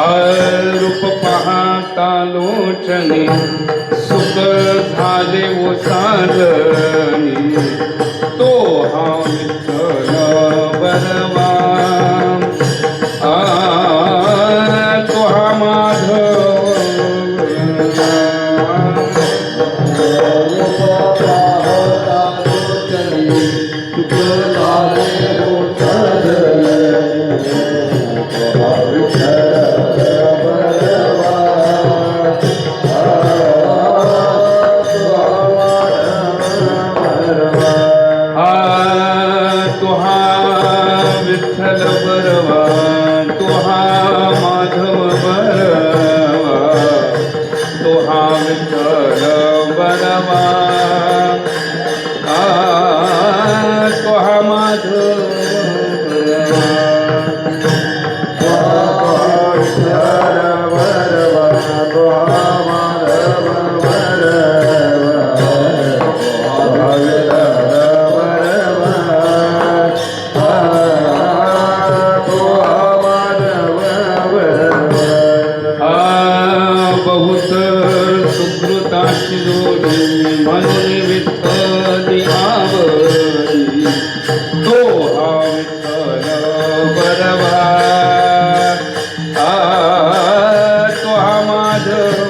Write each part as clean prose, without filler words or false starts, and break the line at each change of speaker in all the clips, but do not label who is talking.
रूप पाहता लोचनी सुख झाले वो साजनी तो हा विठ्ठल बरवा तो हा माधव विठ्ठल बरवा तो हा माधव बरवा तो हा विठ्ठल बरवा तो हा माधव सुकृताची जोडी म्हणून विठ्ठली आवडी तो हा विठ्ठल बरवा तो हा माधव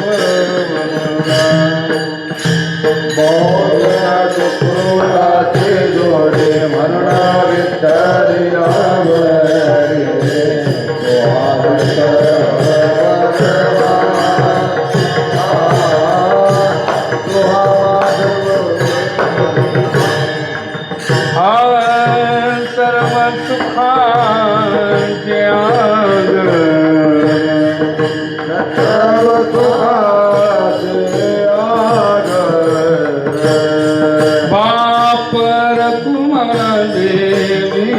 सुकृताची जोडी म्हणून विठ्ठली आवडी तो हा विठ्ठल
सर्व सुखांचे आगर
सर्व सुखांचे आगर
बाप रखुमा देवी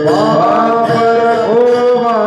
बाप रखुमा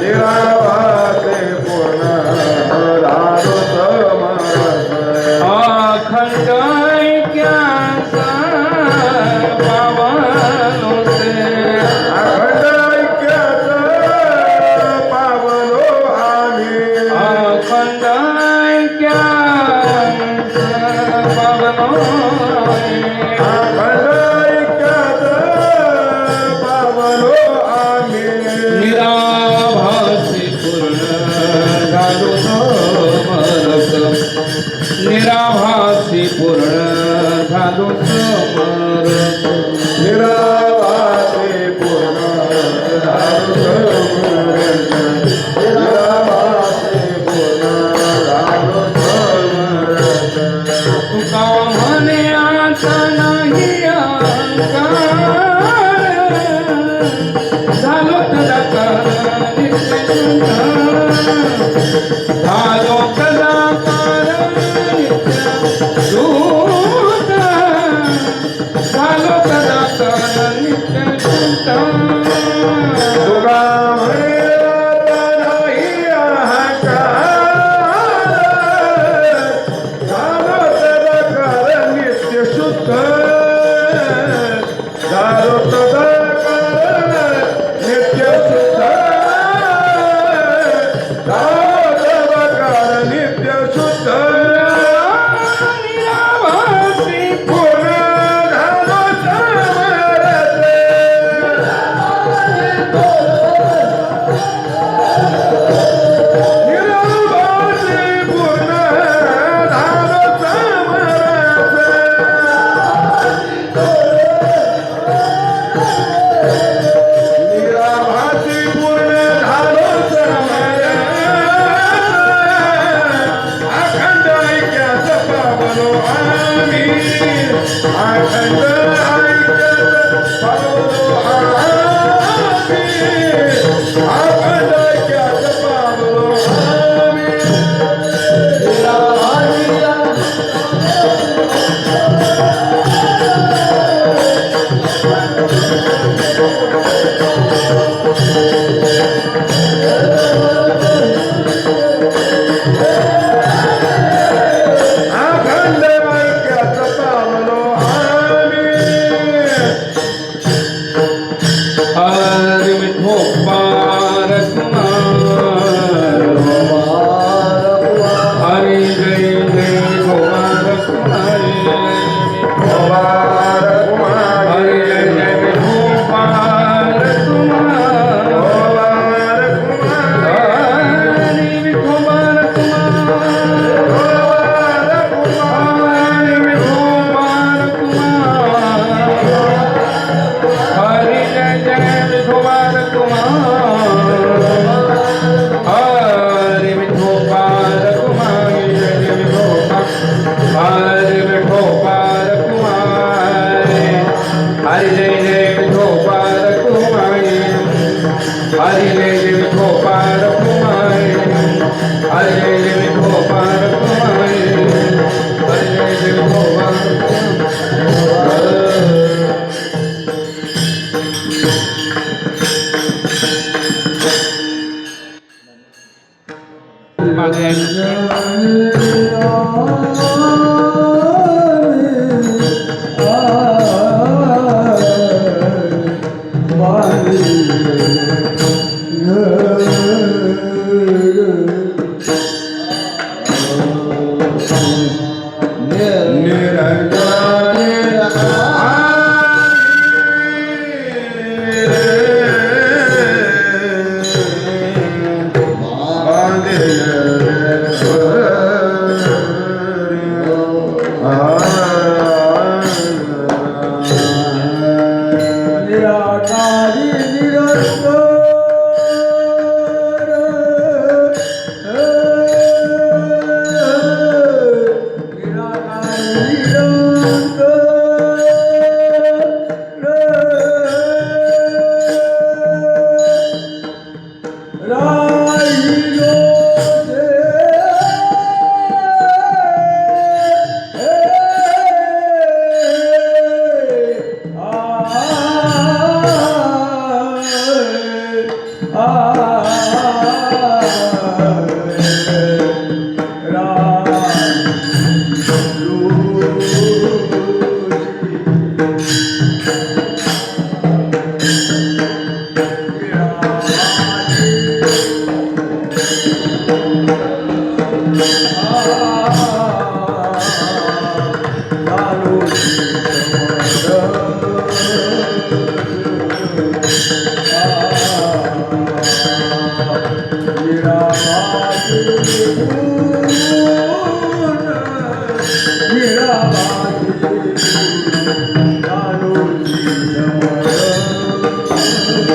निराभासे पूर्ण धारो समरस
अखंड ऐक्याचा पावनो से
अखंड ऐक्याचा पावलो आम्ही
अखंड ऐक्याचा पावनो
अखंड ऐक्याचा पावलो आम्ही
निराभासी पूर्ण झालो समरस निराभासी पूर्ण झालो समरस
निराभासे पूर्ण धारो समरस निराभासे पूर्ण धारो समरस
तुका म्हणे आता नाही अंकार झालो तदाकार नित्य झालो तदाकार नित्य शुद्ध झालो तदाकार नित्य शुद्ध
तुका म्हणे आता नाही अहंकार झालो तदाकार नित्य शुद्ध झालो तदाकार नित्य शुद्ध झालो तदाकार नित्य शुद्ध
निराभासी
पूर्ण झालो समरस निराभासे पूर्ण झालो समरस निराभासी पूर्ण झालो समरस अखंड ऐक्याचा पावलो आम्ही अखंड ऐक्याचा पावलो आम्ही अखंड ऐक्याचा पावलो आम्ही अखंड ऐक्याचा पावलो आम्ही
हरि विठो पारक हरि जय जय गोपारक हरि
कुमार कुमार
हरि जय जय विठो पारक
कुमार कुमार
हरि विठो पारक हरि विठो पारक हरि जय जय विठो पारक हरि विठो पारक जय जय विठो हरि विठो पारक हरि जय जय विठो पारक हरि जय जय विठो पारक हरि जय जय विठो पारक हरि जय जय विठो पारक मागे
निराकार निरंतर राहिलो निराकार निरंतर राहिलो निरव झालो निराकार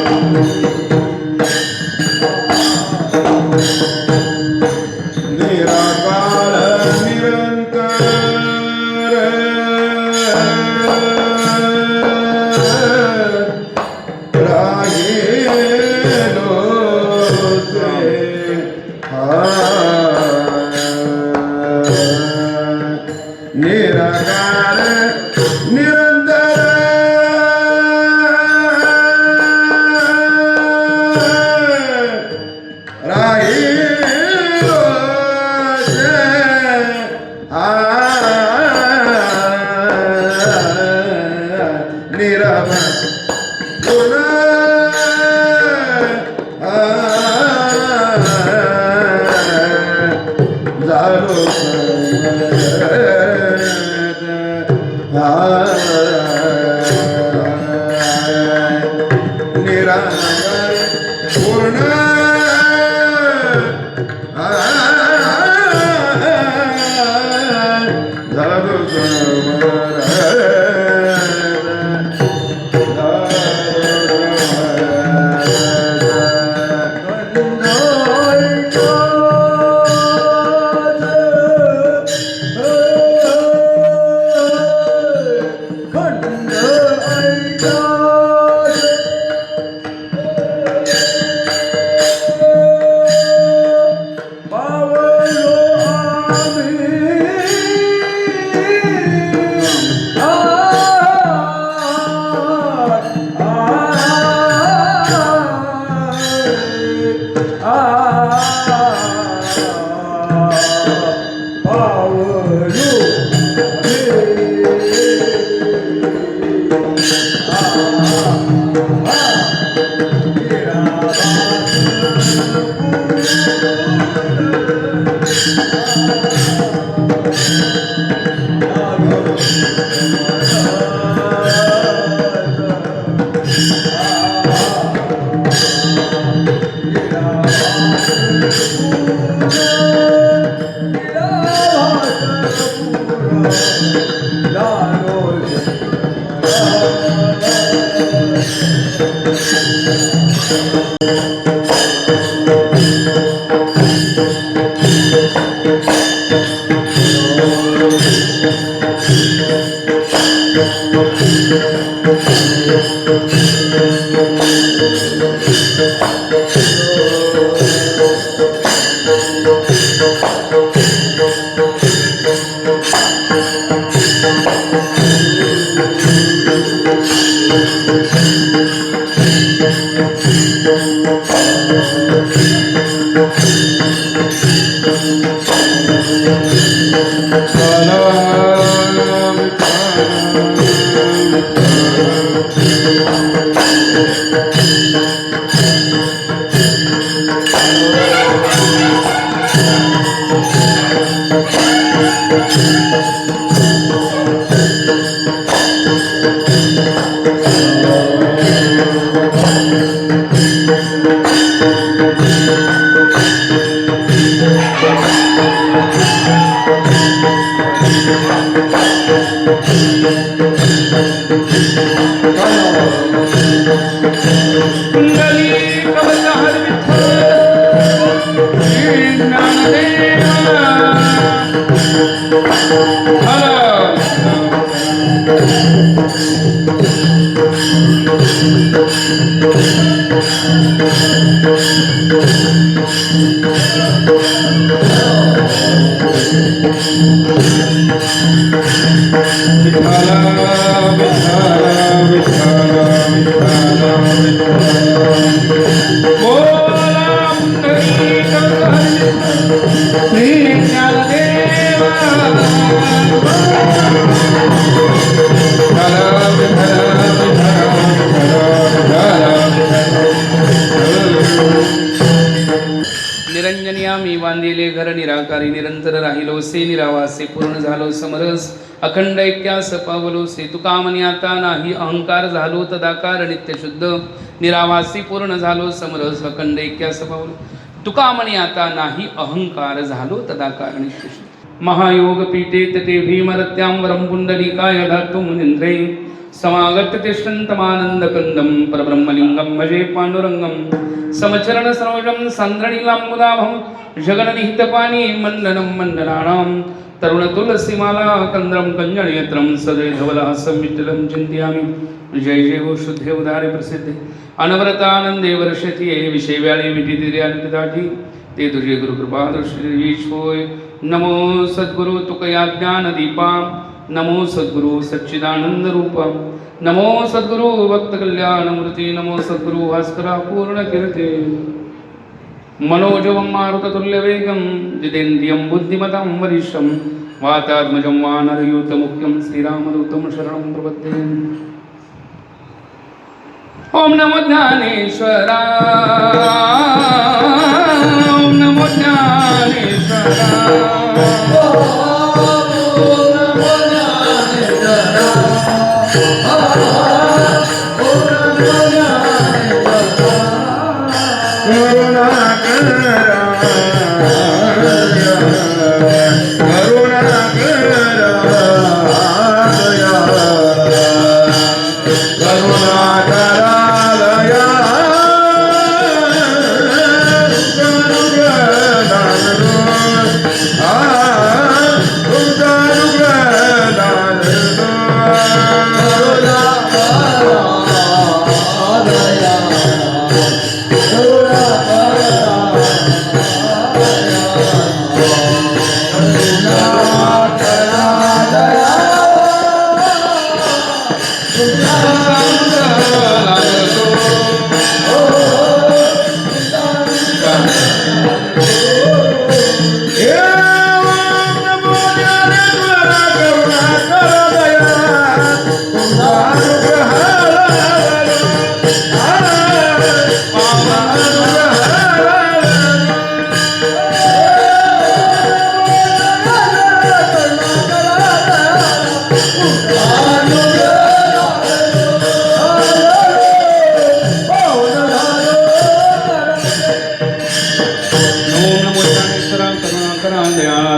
पूर्ण झालो
निरंजनिया मी बांधिले घर निराकारी निरंतर राहिलो से निरावासे पूर्ण झालो समरस अखंड ऐक्यास पावलो से तुकामनी आता नाही अहंकार झालो तदाकार नित्य शुद्ध निरावासी पूर्ण झालो समरस अखंड ऐक्यास पावलो तुका म्हणे आता नाही अहंकार झालो तदा कारणी महायोग पीठे तटे भीमरत्यां वरं पुंडलिकाय धातु मुनींद्रे समागत्य तिष्ठन्तमानन्दकन्दं परब्रह्मलिङ्गं भजे पाण्डुरङ्गं समचरणसरोजं सान्द्रणीलाम्बुदाभं जगन्निहितपाणी मण्डनं मण्डलानां तरुणतुलसीमाला कन्द्रं कञ्जनयत्रं सदैधवलासं विठ्ठलं चिन्तयामि जय जय हो शुद्धे उदारे प्रसिद्धे अनवरतानंदे वर्षती विषयव्याळी विधिदिर्यानिदाठी ते तुझे गुरुकृपा दृष्टी होय नमो सद्गुरु तुकया ज्ञानदीपा नमो सद्गुरु सच्चिदानंद रूपा नमो सद्गुरु भक्त कल्याणमूर्ती नमो सद्गुरु भास्करा पूर्ण कीर्ते मनोजवं मारुततुल्यवेगं जितेन्द्रियं बुद्धिमतां वरिष्ठं वातात्मजं वानरयूतमुख्यं श्रीरामदूतं शरणं प्रपद्ये ओम नमो ज्ञानेश्वरा ओम नमो ज्ञानेश्वरा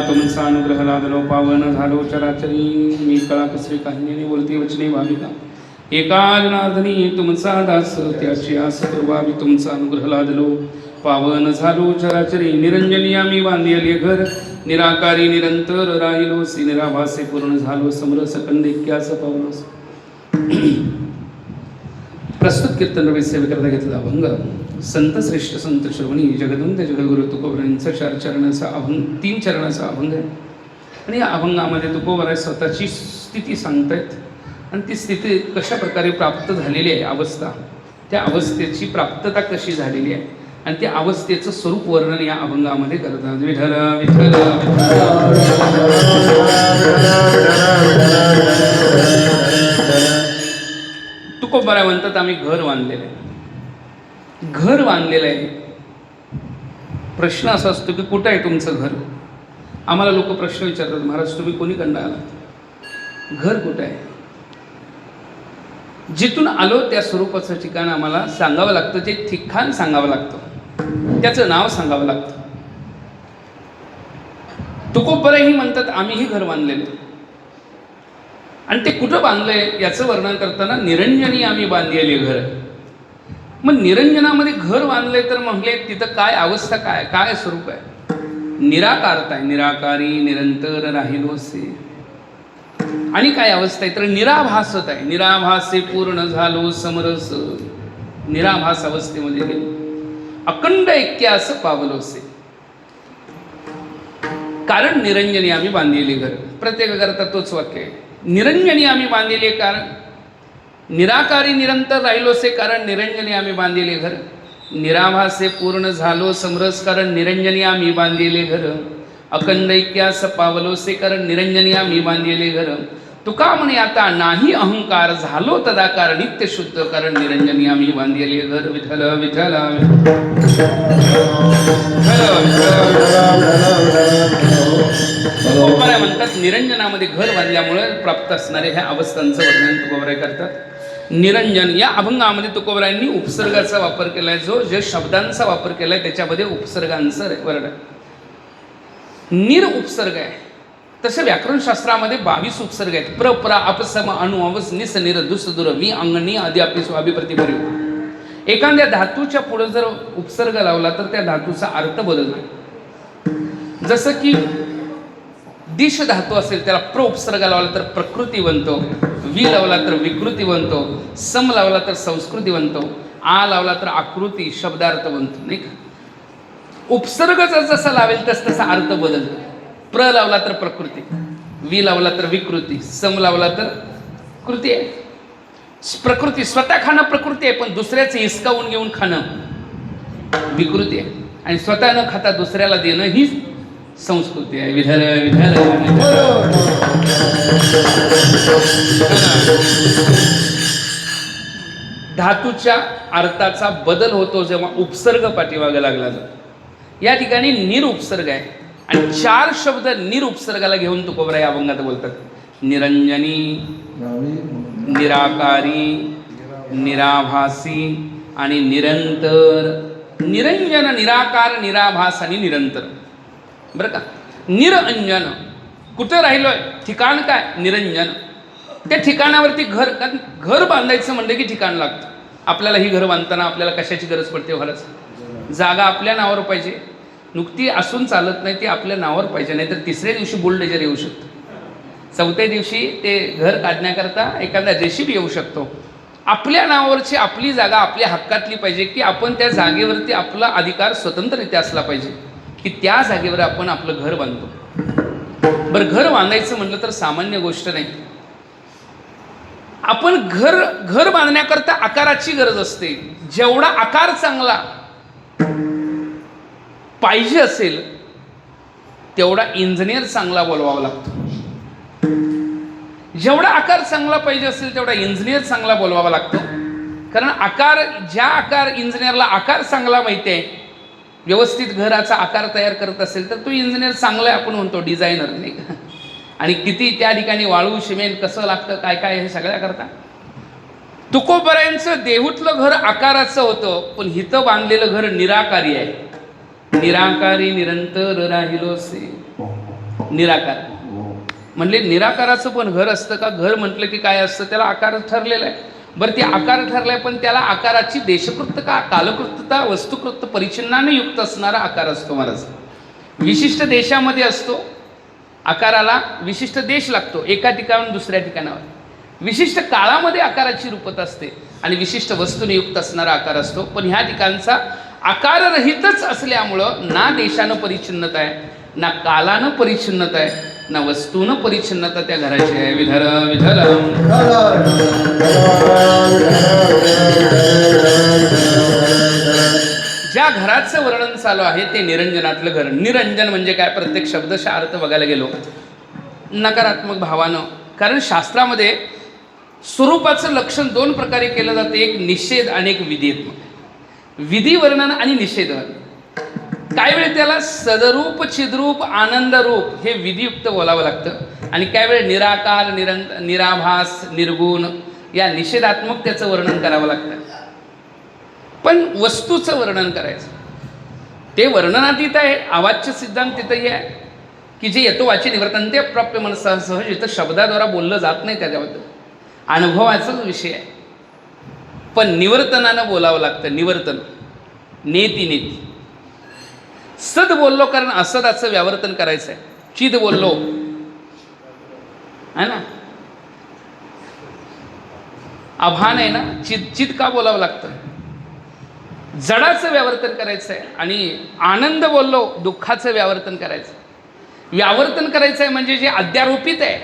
तुमचा अनुग्रह लादलो पावन झालो चराचरी मी कळा कसरी काहिनी बोलती वचने भाविका एका जनार्दनी तुमचा दास त्याची आस प्रभावी तुमचा अनुग्रह लादलो पावन झालो चराचरी निरंजनी आम्ही बांधिले घर निराकारी निरंतर राहिलो सी निराभासे पूर्ण झालो समरस कंदेक्यास पावलोस प्रस्तुत कीर्तन रवी सेवेकरता घेतला अभंग संत श्रेष्ठ संत श्रवणी जगदंत जगद्गुरु तुकोबरांचा 4 चरणाचा अभंग 3 चरणाचा अभंग आहे आणि या अभंगामध्ये तुकोबराय स्वतःची स्थिती सांगतायत आणि ती स्थिती कशा प्रकारे प्राप्त झालेली आहे अवस्था त्या अवस्थेची प्राप्तता कशी झालेली आहे आणि त्या अवस्थेचं स्वरूप वर्णन या अभंगामध्ये करतात विठ्ठल विठ्ठल तुकोबराय म्हणतात आम्ही घर बांधलेलं आहे घर बांधलेलं आहे प्रश्न असा असतो की कुठं आहे तुमचं घर आम्हाला लोक प्रश्न विचारतात महाराज तुम्ही कोणी कंडा आलात घर कुठं आहे जिथून आलो त्या स्वरूपाचं ठिकाण आम्हाला सांगावं लागतं ते ठिकाण सांगावं लागतं त्याचं नाव सांगावं लागतं तुकोबरायही म्हणतात आम्हीही घर बांधलेलं आणि ते कुठं बांधलंय याचं वर्णन करताना निरंजनी आम्ही बांधलेले घर मग निरंजनामध्ये घर बांधले तर म्हणले तिथं काय अवस्था काय काय स्वरूप आहे निराकारता आहे निराकारी निरंतर राहिलोसे आणि काय अवस्था आहे तर निराभासत आहे निराभासे पूर्ण झालो समरस निराभास अवस्थेमध्ये गेलो अखंड ऐक्यास पावलोसे कारण निरंजनी आम्ही बांधलेले घर प्रत्येकाकरता तोच वाक्य आहे निरंजनी आम्ही बांधलेले कारण निराकारी निरंतर राहिलोसे कारण निरंजनी आम्ही बांधलेले घर निराभासे पूर्ण झालो समरस कारण निरंजनी आम्ही बांधलेले घर अखंड ऐक्यास पावलोसे कारण निरंजनी आम्ही बांधलेले घर तुका म्हणे आता नाही अहंकार झालो तदाकार नित्य शुद्ध कारण निरंजनी आम्ही बांधलेले घर विठ्ठल विठ्ठल तुकोबराय म्हणतात निरंजनामध्ये घर बांधल्यामुळे प्राप्त असणाऱ्या ह्या अवस्थांचं वर्णन तुकोबराय करतात निरंजन या अभंगामध्ये तुकोबरायांनी उपसर्गाचा वापर केलाय, जो जे शब्दांचा वापर केलाय त्याच्यामध्ये उपसर्गांचं वर्ण आहे. निर उपसर्ग आहे. तसे व्याकरणशास्त्रामध्ये 22 उपसर्ग आहेत. प्र प्रा अपसम अणु अवस निस निर दुस दुर मी अंगणी आदी आपली स्वाभिप्रतिपरी. एखाद्या धातूच्या पुढे जर उपसर्ग लावला तर त्या धातूचा अर्थ बदलतो. जसं की दिश धातू असेल त्याला प्र उपसर्ग लावला तर प्रकृती बनतो, वि लावला तर विकृती बनतो, सम लावला तर संस्कृती बनतो, आ लावला तर आकृती शब्दार्थ बनतो, नाही का. उपसर्ग जसा लावेल तसा अर्थ बदलतो. प्र लावला तर प्रकृती, वि लावला तर विकृती, सम लावला तर कृती आहे. प्रकृती स्वतः खाणं प्रकृती आहे, पण दुसऱ्याचं हिसकावून घेऊन खाणं विकृती आहे. आणि स्वतः न खाता दुसऱ्याला देणं ही संस्कृती आहे. विधल विधल धातूच्या अर्थाचा बदल होतो जेव्हा उपसर्ग पाठीमागे लागला जातो. या ठिकाणी निर उपसर्ग आहे आणि 4 शब्द निर उपसर्गाला घेऊन तुकोबरा या अभंगात बोलतात. निरंजनी, निराकारी, निराभासी आणि निरंतर. निरंजन, निराकार, निराभास आणि निरंतर. बरं का. निरंजन कुठं राहिलोय, ठिकाण काय, निरंजन. त्या ठिकाणावरती घर बांधायचं म्हणलं की ठिकाण लागतं. आपल्याला ही घर बांधताना आपल्याला कशाची गरज पडते, खरंच जागा आपल्या नावावर पाहिजे. नुकती असून चालत नाही, ती आपल्या नावावर पाहिजे, नाही तर तिसऱ्या दिवशी बुलडोजर येऊ शकतो. 4थ्या दिवशी ते घर काढण्याकरता एखादा रेशीप येऊ शकतो. आपल्या नावावरची आपली जागा आपल्या हक्कातली पाहिजे, की आपण त्या जागेवरती आपला अधिकार स्वतंत्ररित्या असला पाहिजे, की त्या जागेवर आपण आपलं घर बांधतो. बरं, घर बांधायचं म्हटलं तर सामान्य गोष्ट नाही. आपण घर बांधण्याकरता आकाराची गरज असते. जेवढा आकार चांगला पाहिजे असेल तेवढा इंजिनियर चांगला बोलवावा लागतो. जेवढा आकार चांगला पाहिजे असेल तेवढा इंजिनियर चांगला बोलवावा लागतो. कारण ज्या इंजिनियरला आकार चांगला माहिती आहे, व्यवस्थित घराचा आकार तयार करत असेल तर तो इंजिनियर चांगला आहे आपण म्हणतो, डिझायनर, नाही का. आणि किती त्या ठिकाणी वाळू सिमेंट कसं लागतं काय काय हे सगळ्या करता. तुकोबरायांचं देहूतलं घर आकाराचं होतं, पण हिथं बांधलेलं घर निराकारी आहे. निराकारी निरंतर राहिलोसे. निराकार म्हणले निराकाराचं पण घर असतं का. घर म्हटलं की काय असतं, त्याला आकार ठरलेला आहे. बरं, ते आकार ठरलाय, पण त्याला आकाराची देशकृत का कालकृतता वस्तुकृत परिचिन्नाने युक्त असणारा आकार असतो महाराज. विशिष्ट देशामध्ये असतो, आकाराला विशिष्ट देश लागतो, एका ठिकाणाहून दुसऱ्या ठिकाणावर. विशिष्ट काळामध्ये आकाराची रूपत असते आणि विशिष्ट वस्तूने युक्त असणारा आकार असतो. पण ह्या ठिकाणचा आकाररहितच असल्यामुळं ना देशानं परिच्छिन्नता आहे, ना कालानं परिच्छिन्नता आहे, ना वस्तूनं परिच्छिन्नता त्या घराची आहे. विधल विधल. ज्या घराचं वर्णन चालू आहे ते निरंजनातलं घर. निरंजन म्हणजे काय, प्रत्येक शब्दशः अर्थ बघायला गेलो नकारात्मक भावानं. कारण शास्त्रामध्ये स्वरूपाचं लक्षण 2 प्रकारे केलं जातं, एक निषेध आणि एक विधेयत्मक. विधी वर्णन आणि निषेध वर्णन. काही वेळ त्याला सदरूप, चिद्रूप, आनंदरूप हे विधियुक्त बोलावं लागतं आणि काही वेळ निराकार, निराभास, निर्गुण या निषेधात्मक त्याचं वर्णन करावं लागतं. पण वस्तूचं वर्णन करायचं ते वर्णनातीत आहे. अवाच्य सिद्धांत तिथंही आहे की जे येतो वाची निवर्तन ते प्राप्य मन सहज इथं शब्दाद्वारा बोललं जात नाही, त्याच्याबद्दल अनुभवाचाच विषय आहे. पण निवर्तनानं बोलावं लागतं. निवर्तन, नेती. सद बोललो कारण असदाचं व्यावर्तन करायचं आहे. चिद बोललो आहे ना, आभान आहे ना, चिद का बोलावं लागतं. जडाचं व्यावर्तन करायचं आहे आणि आनंद बोललो दुःखाचं व्यावर्तन करायचं. व्यावर्तन करायचं आहे म्हणजे जे अध्यारोपित आहे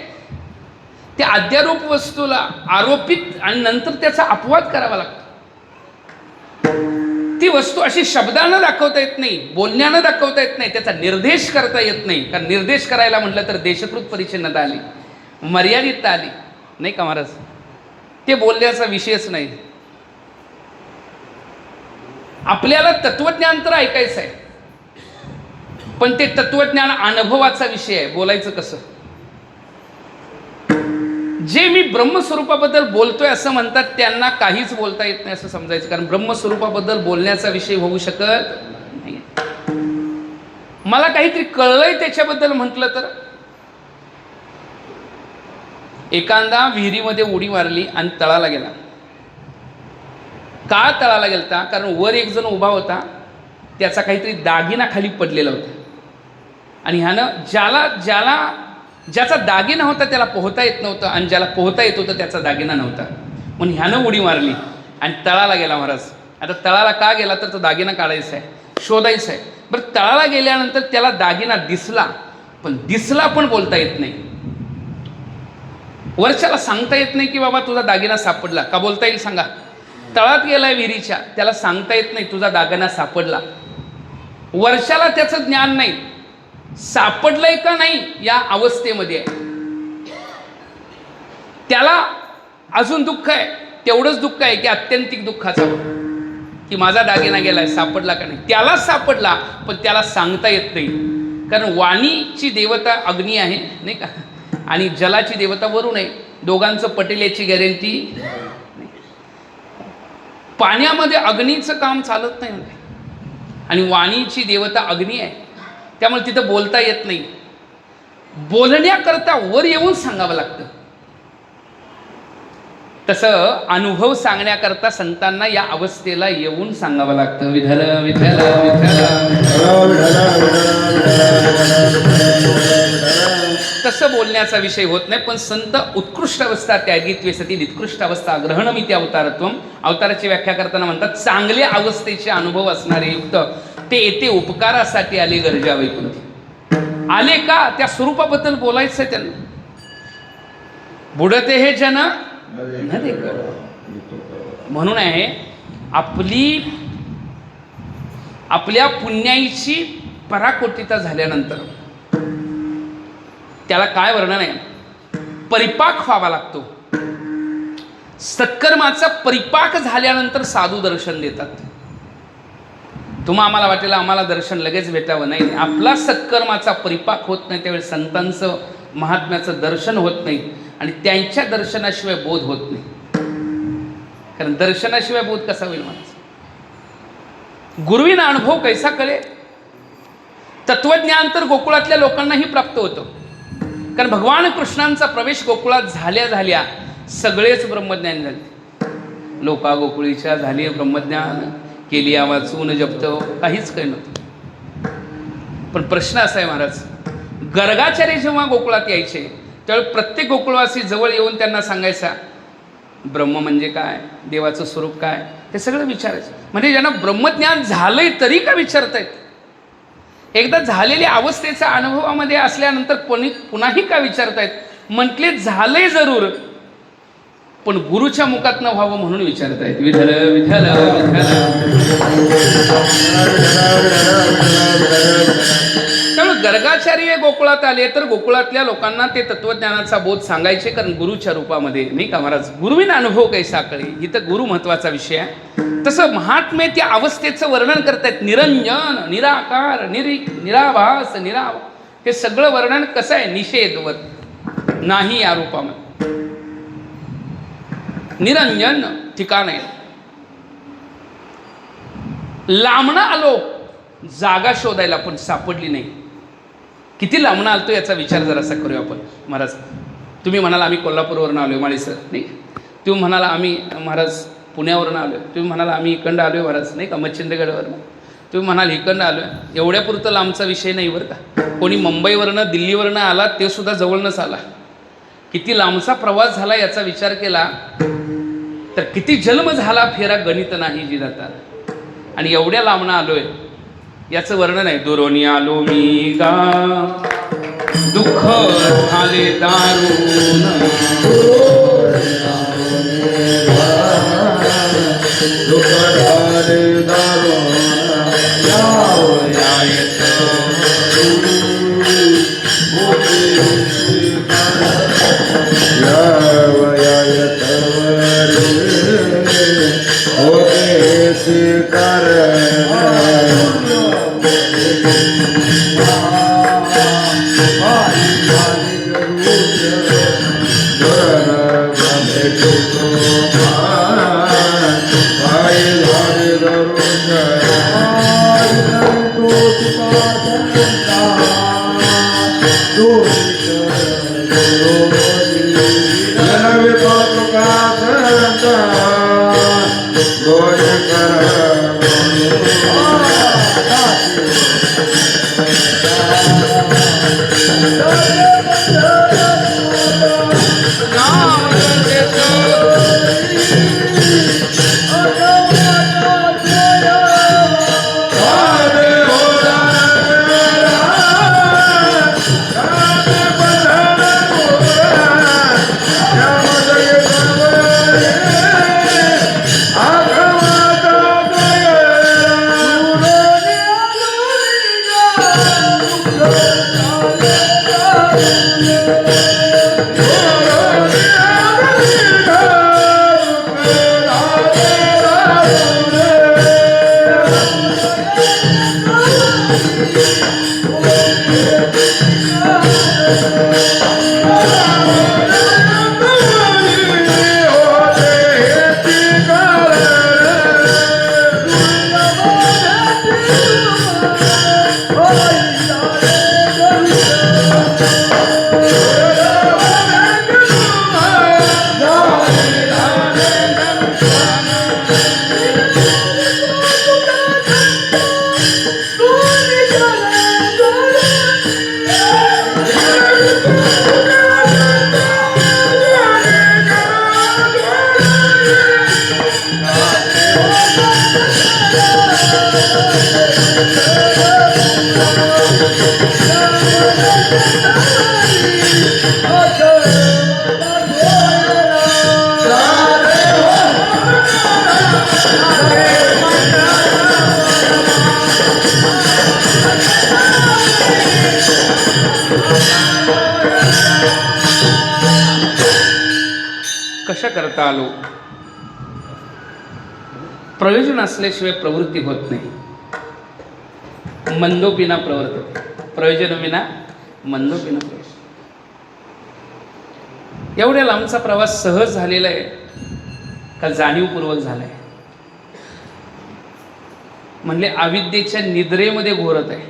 त्या अध्यारोप वस्तूला आरोपित आणि नंतर त्याचा अपवाद करावा लागतो. ती वस्तू अशी शब्दानं दाखवता येत नाही, बोलण्यानं दाखवता येत नाही, त्याचा निर्देश करता येत नाही. कारण निर्देश करायला म्हटलं तर देशकृत परिच्छिन्नता आली, मर्यादितता आली, नाही का महाराज. ते बोलण्याचा विषयच नाही. आपल्याला तत्वज्ञान तर ऐकायचं आहे, पण ते तत्वज्ञान अनुभवाचा विषय आहे. बोलायचं कसं. जे मी ब्रह्मस्वरूपाबद्दल बोलतोय असं म्हणतात त्यांना काहीच बोलता येत नाही असं समजायचं, कारण ब्रह्मस्वरूपाबद्दल बोलण्याचा विषय होऊ शकत नाही. मला काहीतरी कळलंय त्याच्याबद्दल म्हटलं तर, एखादा विहिरीमध्ये उडी मारली आणि तळाला गेला. का तळाला गेलता? कारण वर एक जण उभा होता, त्याचा काहीतरी दागिना खाली पडलेला होता आणि ह्यानं ज्याचा दागिना होता त्याला पोहता येत नव्हतं आणि ज्याला पोहता येत होतं त्याचा दागिना नव्हता, म्हणून ह्यानं उडी मारली आणि तळाला गेला. महाराज आता तळाला का गेला? तर तो दागिना काढायचा आहे, शोधायचा आहे. बरं, तळाला गेल्यानंतर त्याला दागिना दिसला पण बोलता येत नाही. वरच्याला सांगता येत नाही की बाबा तुझा दागिना सापडला. का बोलता येईल सांगा? तळात गेलाय विहिरीच्या, त्याला सांगता येत नाही तुझा दागिना सापडला. वर्षाला त्याचं ज्ञान नाही, सापडलंय का नाही या अवस्थेमध्ये आहे. त्याला अजून दुःख आहे, तेवढंच दुःख आहे की आत्यंतिक दुःखाचं, की माझा दागिना गेलाय, सापडला का नाही. त्याला सापडला पण त्याला सांगता येत नाही, कारण वाणीची देवता अग्नी आहे नाही का, आणि जलाची देवता वरुण आहे. दोघांचं पटेल याची गॅरंटी नाही. पाण्यामध्ये अग्नीचं काम चालत नाही आणि वाणीची देवता अग्नी आहे, त्यामुळे तिथं बोलता येत नाही. बोलण्याकरता वर येऊन सांगावं लागतं. तसं अनुभव सांगण्याकरता संतांना या अवस्थेला येऊन सांगावं लागतं. विठ्ठल विठ्ठल तसं बोलण्याचा विषय होत नाही. पण संत उत्कृष्ट अवस्था त्यागित्वे सती निकृष्ट अवस्था ग्रहणमिती अवतारत्वम. अवताराची व्याख्या करताना म्हणतात चांगल्या अवस्थेचे अनुभव असणारे युक्त ते येते उपकारासाठी आले गरजा वैकुंठी. आले का? त्या स्वरूपाबद्दल बोलायचं त्यांना. बुडते हे जन नदे कर. म्हणून आहे आपल्या पुण्याईची पराकोटिता झाल्यानंतर त्याला काय वर्णन आहे? परिपाक व्हावा लागतो. सत्कर्माचा परिपाक झाल्यानंतर साधू दर्शन देतात. आम्हाला वाटेल आम्हाला दर्शन लगेच भेटावं, नाही. आपला सत्कर्माचा परिपाक होत नाही त्यावेळी संतांचं महात्म्याचं दर्शन होत नाही आणि त्यांच्या दर्शनाशिवाय बोध होत नाही. कारण दर्शनाशिवाय बोध कसा होईल माणूस? गुरुविना अनुभव कैसा कळे? तत्वज्ञान तर गोकुळातल्या लोकांनाही प्राप्त होतं, कारण भगवान कृष्णांचा प्रवेश गोकुळात झाल्या सगळेच ब्रह्मज्ञान झाले. लोका गोकुळीच्या झाली ब्रह्मज्ञान, केली वाचून जपत, काहीच काही नव्हतं. पण प्रश्न असा आहे महाराज, गर्गाचार्य जेव्हा गोकुळात यायचे त्यावेळी प्रत्येक गोकुळवासी जवळ येऊन त्यांना सांगायचा ब्रह्म म्हणजे काय, देवाचं स्वरूप काय, हे सगळं विचारायचं. म्हणजे ज्यांना ब्रह्मज्ञान झालंय तरी का विचारतायत? एकदा झालेल्या अवस्थेच्या अनुभवामध्ये असल्यानंतर पुन्हाही का विचारतायत? म्हटले झालंय जरूर, पण गुरुच्या मुखात न व्हावं म्हणून विचारतायत. विठ्ठल विठ्ठल त्यामुळे गर्गाचार्य गोकुळात आले तर गोकुळातल्या लोकांना ते तत्वज्ञानाचा बोध सांगायचे, कारण गुरुच्या रूपामध्ये, नाही का महाराज? गुरुविना अनुभव कैसा कळे, इथं गुरु महत्वाचा विषय आहे. तसं महात्मे त्या अवस्थेचं वर्णन करतायत. निरंजन, निराकार, निराभास, हे सगळं वर्णन कसं आहे? निषेधवत नाही या रूपामध्ये. निरंजन ठिकाण आहे. लांबणं आलो जागा शोधायला पण सापडली नाही. किती लांबणं आलतो याचा विचार जरासा करूया आपण. महाराज तुम्ही म्हणाला आम्ही कोल्हापूरवरून आलो माळी सर, नाही. तुम्ही म्हणाला आम्ही महाराज पुण्यावरून आलो, तुम्ही म्हणाला आम्ही इकडं आलो महाराज, नाही का, मच्छिंद्रगडवरून. तुम्ही म्हणाल इकडनं आलो आहे. एवढ्यापुरतं लांबचा विषय नाही बरं का. कोणी मुंबईवरनं दिल्लीवरनं आला ते सुद्धा जवळनंच आला. किती लांबचा प्रवास झाला याचा विचार केला तर किती जन्म झाला फेरा गणित नाही जी जातात. आणि एवढ्या लांबणं आलोय याचं वर्णन आहे. दुरोनी आलो मी गा दुःख झाले दारुण,
दुःख झाले दारुण,
कशा करता आलो? प्रयोजन असल्याशिवाय प्रवृत्ती होत नाही. मंदोपिना प्रवर्तते, प्रयोजन विना मंदोपिना प्रवर्तते. एवढ्या लांबचा प्रवास सहज झालेला आहे का जाणीवपूर्वक झालाय? म्हणले अविद्येच्या निद्रेमध्ये घोरत आहे.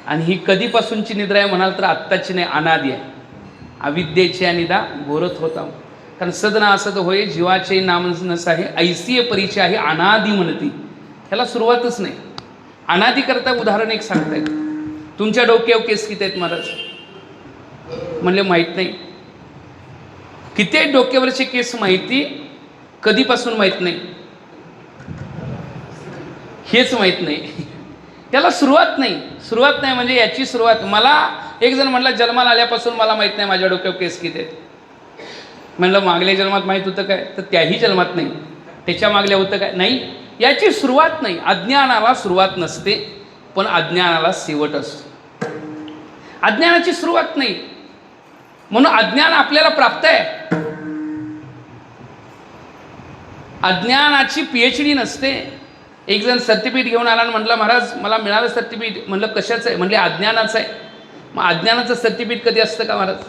आणि ही कधीपासूनची निद्रा आहे म्हणाल तर आत्ताची नाही, अनादी आहे. अविद्येच्या निदा घोरत होता. कारण सदना असत होय जीवाचे नाम नस आहे, ऐसीय परिचय आहे अनादी म्हणती. ह्याला सुरुवातच नाही. अनादी करता उदाहरण एक सांगतायत. तुमच्या डोक्यावर केस किती आहेत महाराज? म्हणले माहीत नाही. किती आहेत डोक्यावरचे केस माहिती, कधीपासून माहीत नाही, हेच माहीत नाही. त्याला सुरुवात नाही. सुरुवात नाही म्हणजे याची सुरुवात. मला एक जण म्हटलं जन्माला आल्यापासून मला माहीत नाही माझ्या डोक्यावर केस किती आहेत. म्हणलं मागल्या जन्मात माहीत होतं काय? तर त्याही जन्मात नाही. त्याच्या मागल्या होतं काय? नाही. याची सुरुवात नाही. अज्ञानाला सुरुवात नसते, पण अज्ञानाला शेवट असतो. अज्ञानाची सुरुवात नाही, म्हणून अज्ञान आपल्याला प्राप्त आहे. अज्ञानाची PhD नसते. एक जण सर्टिफिकेट घेऊन आला आणि म्हटलं महाराज मला मिळालं सर्टिफिकेट. म्हणलं कशाचं आहे? म्हणले अज्ञानाचं आहे. मग अज्ञानाचं सर्टिफिकेट कधी असतं का महाराज?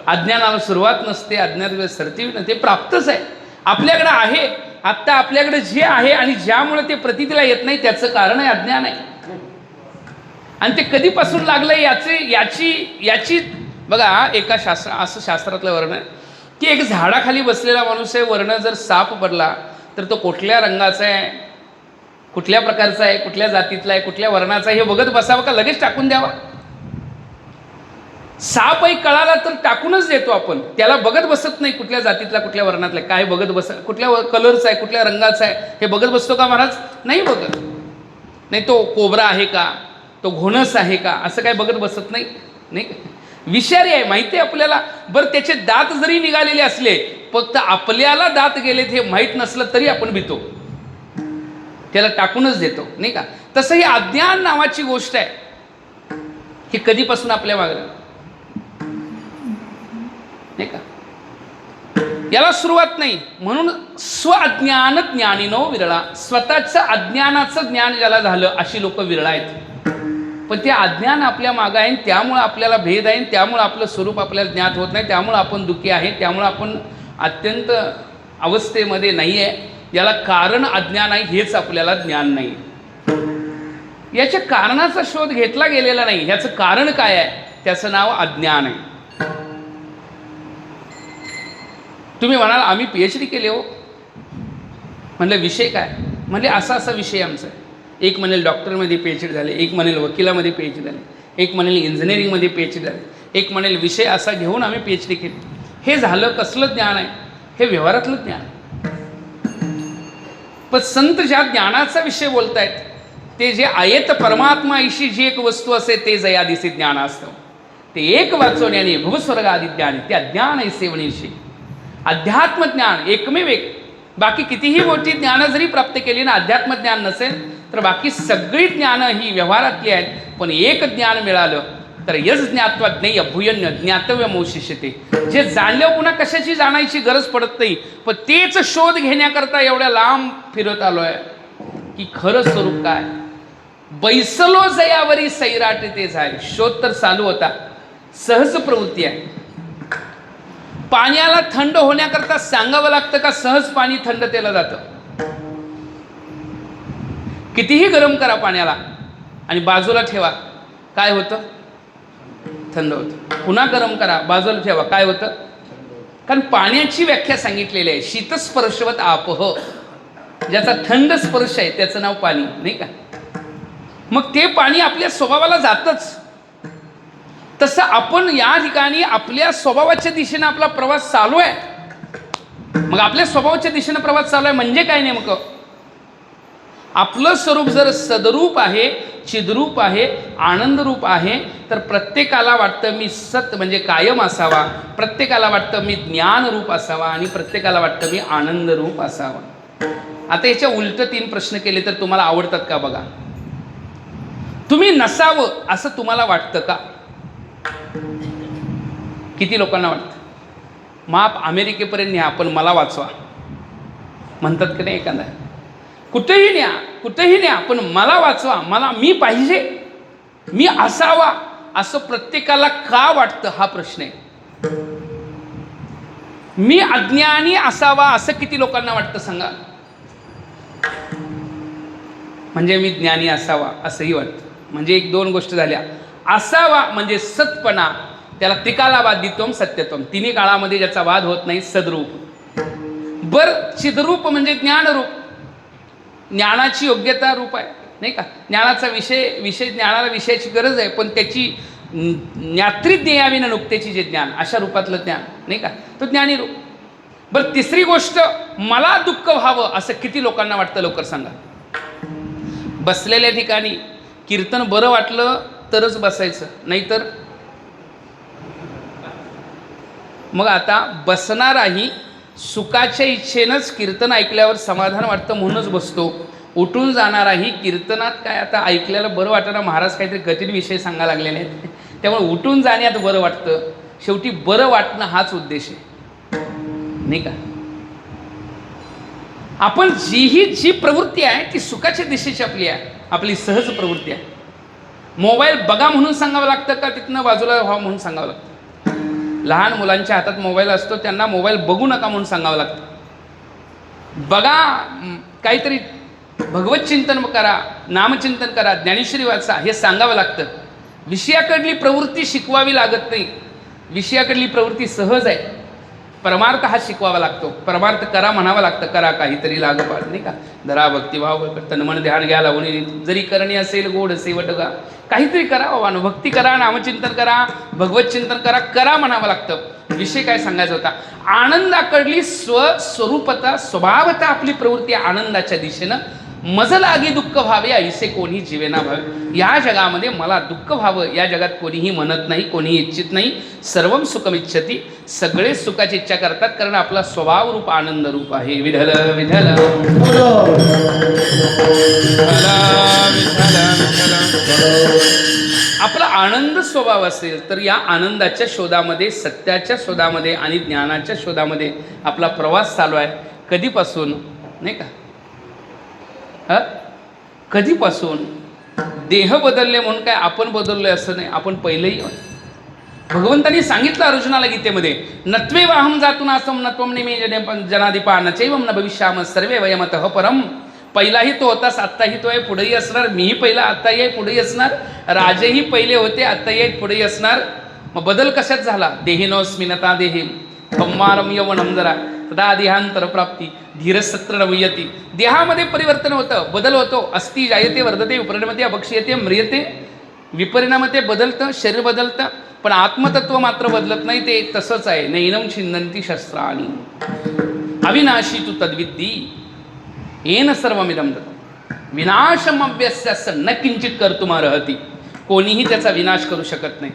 अज्ञानाला सुरुवात नसते, अज्ञानाचं सर्टिफिकेट नसते, प्राप्तच आहे. आपल्याकडे आहे. आत्ता आपल्याकडे जे आहे आणि ज्यामुळे ते प्रतीतीला येत नाही त्याचं कारण आहे अज्ञान आहे. आणि ते कधीपासून लागलं याची बघा, एका असं शास्त्रातलं वर्णन आहे की एक झाडाखाली बसलेला माणूस आहे. वर्ण जर साप पडला तर तो कुठल्या रंगाचा आहे, कुठल्या प्रकारचा आहे, कुठल्या जातीतला आहे, कुठल्या वर्णाचा आहे हे बघत बसावं का लगेच टाकून द्यावा? साप एक कळाला तर टाकूनच देतो आपण. त्याला बघत बसत नाही कुठल्या जातीतला, कुठल्या वर्णातला काय बघत कुठल्या कलरचा आहे, कुठल्या रंगाचा आहे हे बघत बसतो का महाराज? नाही बघत. नाही तो कोबरा आहे का, तो घोणस आहे का, असं काय बघत बसत नाही. नाही, विषारी आहे माहिती आहे आपल्याला. बरं त्याचे दात जरी निघालेले असले, फक्त आपल्याला दात गेलेत हे माहीत नसलं तरी आपण भीतो, त्याला टाकूनच देतो. नाही का? तसं ही अज्ञान नावाची गोष्ट आहे. ही कधीपासून आपल्या मागं नाही का? याला सुरुवात नाही. म्हणून स्व अज्ञान ज्ञानिनो विरळा. स्वतःचं अज्ञानाचं ज्ञान ज्याला झालं अशी लोक विरळ आहेत. पण ते अज्ञान आपल्या मागं आहे, त्यामुळं आपल्याला भेद आहे, त्यामुळं आपलं स्वरूप आपल्याला ज्ञात होत नाही, त्यामुळं आपण दुःखी आहे, त्यामुळं आपण अत्यंत अवस्थेमध्ये नाही आहे. याला कारण अज्ञान आहे, हेच आपल्याला ज्ञान नाही. याच्या कारणाचा शोध घेतला गेलेला नाही. ह्याचं कारण काय आहे, त्याचं नाव अज्ञान आहे. तुम्ही म्हणाल आम्ही PhD केले हो. म्हणलं विषय काय? म्हणजे असा विषय आमचा आहे. एक म्हणेल डॉक्टरमध्ये PhD झाले, एक म्हणेल वकिलामध्ये PhD झाले, एक म्हणेल इंजिनिअरिंगमध्ये PhD झाले, एक म्हणेल विषय असा घेऊन आम्ही PhD केली. हे झालं कसलं ज्ञान आहे? हे व्यवहारातलं ज्ञान. पण संत ज्या ज्ञानाचा विषय बोलतायत ते जे आयत परमात्मा ईशी जी एक वस्तू असे ते जया दिसे ज्ञान असतं. ते एक वाचवण्याने भवस्वर्ग आदी ज्ञान ते अज्ञान आहे सेवणीशी. अध्यात्मज्ञान एकमेव एक. बाकी कितीही मोठी ज्ञानं जरी प्राप्त केली ना, अध्यात्मज्ञान नसेल तर बाकी सगळी ज्ञानं ही व्यवहारातली आहेत. पण एक ज्ञान मिळालं तर यज ज्ञात्वा ज्ञेय भूयन्य ज्ञातव्यमवशिष्यते. जे जाणल्यावर पुन्हा कशाची जाणायची गरज पडत नाही. पण तेच शोध घेण्याकरता एवढ्या लांब फिरत आलो आहे की खरं स्वरूप काय. बैसलो जयावरी सैराट तेच आहे. शोध तर चालू होता, सहज प्रवृत्ती आहे. पाण्याला थंड होण्याकरता सांगावं लागतं का सहज पाणी थंड केलं जातं? कितीही गरम करा पाण्याला आणि बाजूला ठेवा, काय होतं? थंड होतं. पुन्हा गरम करा, बाजूला ठेवा, काय होतं? कारण पाण्याची व्याख्या सांगितलेली आहे, शीतस्पर्शवत आपह. ज्याचा थंड स्पर्श आहे त्याचं नाव पाणी, नाही का? मग ते पाणी आपल्या स्वभावाला जातच. तसं आपण या ठिकाणी आपल्या स्वभावाच्या दिशेनं आपला प्रवास चालू आहे. मग आपल्या स्वभावाच्या दिशेनं प्रवास चालू आहे म्हणजे काय नेमकं? आपलं स्वरूप जर सदरूप आहे, चिद्रूप आहे, आनंदरूप आहे, तर प्रत्येकाला वाटतं मी सत म्हणजे कायम असावा, प्रत्येकाला वाटतं मी ज्ञानरूप असावा आणि प्रत्येकाला वाटतं मी आनंदरूप असावा. आता याच्या उलट 3 प्रश्न केले तर तुम्हाला आवडतात का बघा. तुम्ही नसावं असं तुम्हाला वाटतं का? किती लोकांना वाटतं? माप अमेरिकेपर्यंत न्या पण मला वाचवा म्हणतात की नाही एखादा. कुठेही न्या, कुठेही न्या पण मला वाचवा, मला मी पाहिजे, मी असावा असं प्रत्येकाला का वाटतं हा प्रश्न आहे. मी अज्ञानी असावा असं किती लोकांना वाटतं सांगा. म्हणजे मी ज्ञानी असावा असंही वाटतं. म्हणजे 1-2 गोष्टी झाल्या. असावा म्हणजे सत्पणा, त्याला त्रिकाला वादित्वम सत्यत्वम, तिन्ही काळामध्ये ज्याचा वाद होत नाही, सद्रूप. बरं, चिद्रूप म्हणजे ज्ञानरूप, ज्ञानाची योग्यता रूप आहे, नाही का? ज्ञानाचा विषय ज्ञानाला विषयाची गरज आहे, पण त्याची ज्ञात्रिज्ञेयावी न नुकतेची जे ज्ञान, अशा रूपातलं ज्ञान, नाही का? तो ज्ञानी रूप. बरं, तिसरी गोष्ट, मला दुःख व्हावं असं किती लोकांना वाटतं लवकर सांगा. बसलेल्या ठिकाणी कीर्तन बरं वाटलं तरच बसायचं, नाहीतर मग आता बसणाराही सुखाच्या इच्छेनंच कीर्तन ऐकल्यावर समाधान वाटतं म्हणूनच बसतो. उठून जाणाराही कीर्तनात काय आता ऐकल्याला बरं वाटणार, महाराज काहीतरी कठीण विषय सांगायला लागलेले आहेत त्यामुळे उठून जाण्यात बरं वाटतं. शेवटी बरं वाटणं हाच उद्देश आहे, नाही का? आपण जी प्रवृत्ती आहे ती सुखाच्या दिशेची आपली आहे, आपली सहज प्रवृत्ती आहे. मोबाईल बघा म्हणून सांगावं लागतं का तिथनं बाजूला व्हा म्हणून सांगावं लागतं? लहान मुलांच्या हातात मोबाईल असतो, त्यांना मोबाईल बघू नका म्हणून सांगावं लागतं. बघा, काहीतरी भगवत चिंतन करा, नामचिंतन करा, ज्ञानेश्वरी वाचा, हे सांगावं लागतं. विषयाकडली प्रवृत्ती शिकवावी लागत नाही. विषयाकडली प्रवृत्ती सहज आहे. परमार्थ हा शिकवावा लागतो. परमार्थ करा म्हणावं लागतं. करा काहीतरी लागोपाठ, नाही का? धरा भक्तिभाव तन्मन ध्यान घ्या लावणी, जरी करणी असेल गोड सेवट गा, काहीतरी करा बाबा. भक्ती करा, नामचिंतन करा, भगवत चिंतन करा, करा म्हणावं लागतं. विषय काय सांगायचा होता? आनंदाकडली स्वस्वरूपता स्वभावता आपली प्रवृत्ती आनंदाच्या दिशेनं. मज लागी दुःख व्हावे ऐसे कोणी जीवेना भावे. या जगामध्ये मला दुःख व्हावं या जगात कोणीही म्हणत नाही, कोणीही इच्छित नाही. सर्वम सुखमिच्छती, सगळे सुखाची इच्छा करतात, कारण आपला स्वभाव रूप आनंद रूप आहे. विठ्ठल विठ्ठल आपला आनंद स्वभाव असेल तर या आनंदाच्या शोधामध्ये, सत्याच्या शोधामध्ये आणि ज्ञानाच्या शोधामध्ये आपला प्रवास चालू आहे. कधीपासून, नाही का? कधीपासून? देह बदलले म्हणून काय आपण बदललोय असं नाही. आपण पहिलेही भगवंतांनी सांगितलं अर्जुनाला गीतेमध्ये, नत्वेवाहम जातून असम नत्वम नेमे जनाधिपा नचैवम न भविष्याम सर्वे वयमतः परम. पहिलाही तो होतास, आत्ताही तो आहे, पुढेही असणार. मीही पहिला, आत्ताही आहे, पुढेही असणार. राजेही पहिले होते, आत्ताही आहेत, पुढेही असणार. मग बदल कशात झाला? देहिनोस्मिनता देही कम्मारम यवनम जरा तदा देहांतर प्राप्ती धीरसत्र नवयती. देहामध्ये परिवर्तन होतं, बदल होतो. अस्ति जायते वर्धते विपरिणमते अपक्षीयते म्रियते. विपरिणामते बदलतं, शरीर बदलतं, पण आत्मतत्व मात्र बदलत नाही. ते तसंच आहे. नैनम छिन्नंती शस्त्राणी अविनाशी तू तद्विद्दी येन सर्वमिदं दत्तं विनाशम अव्यस्य न किंचित कर्तुमर्हति. कोणीही त्याचा विनाश करू शकत नाही.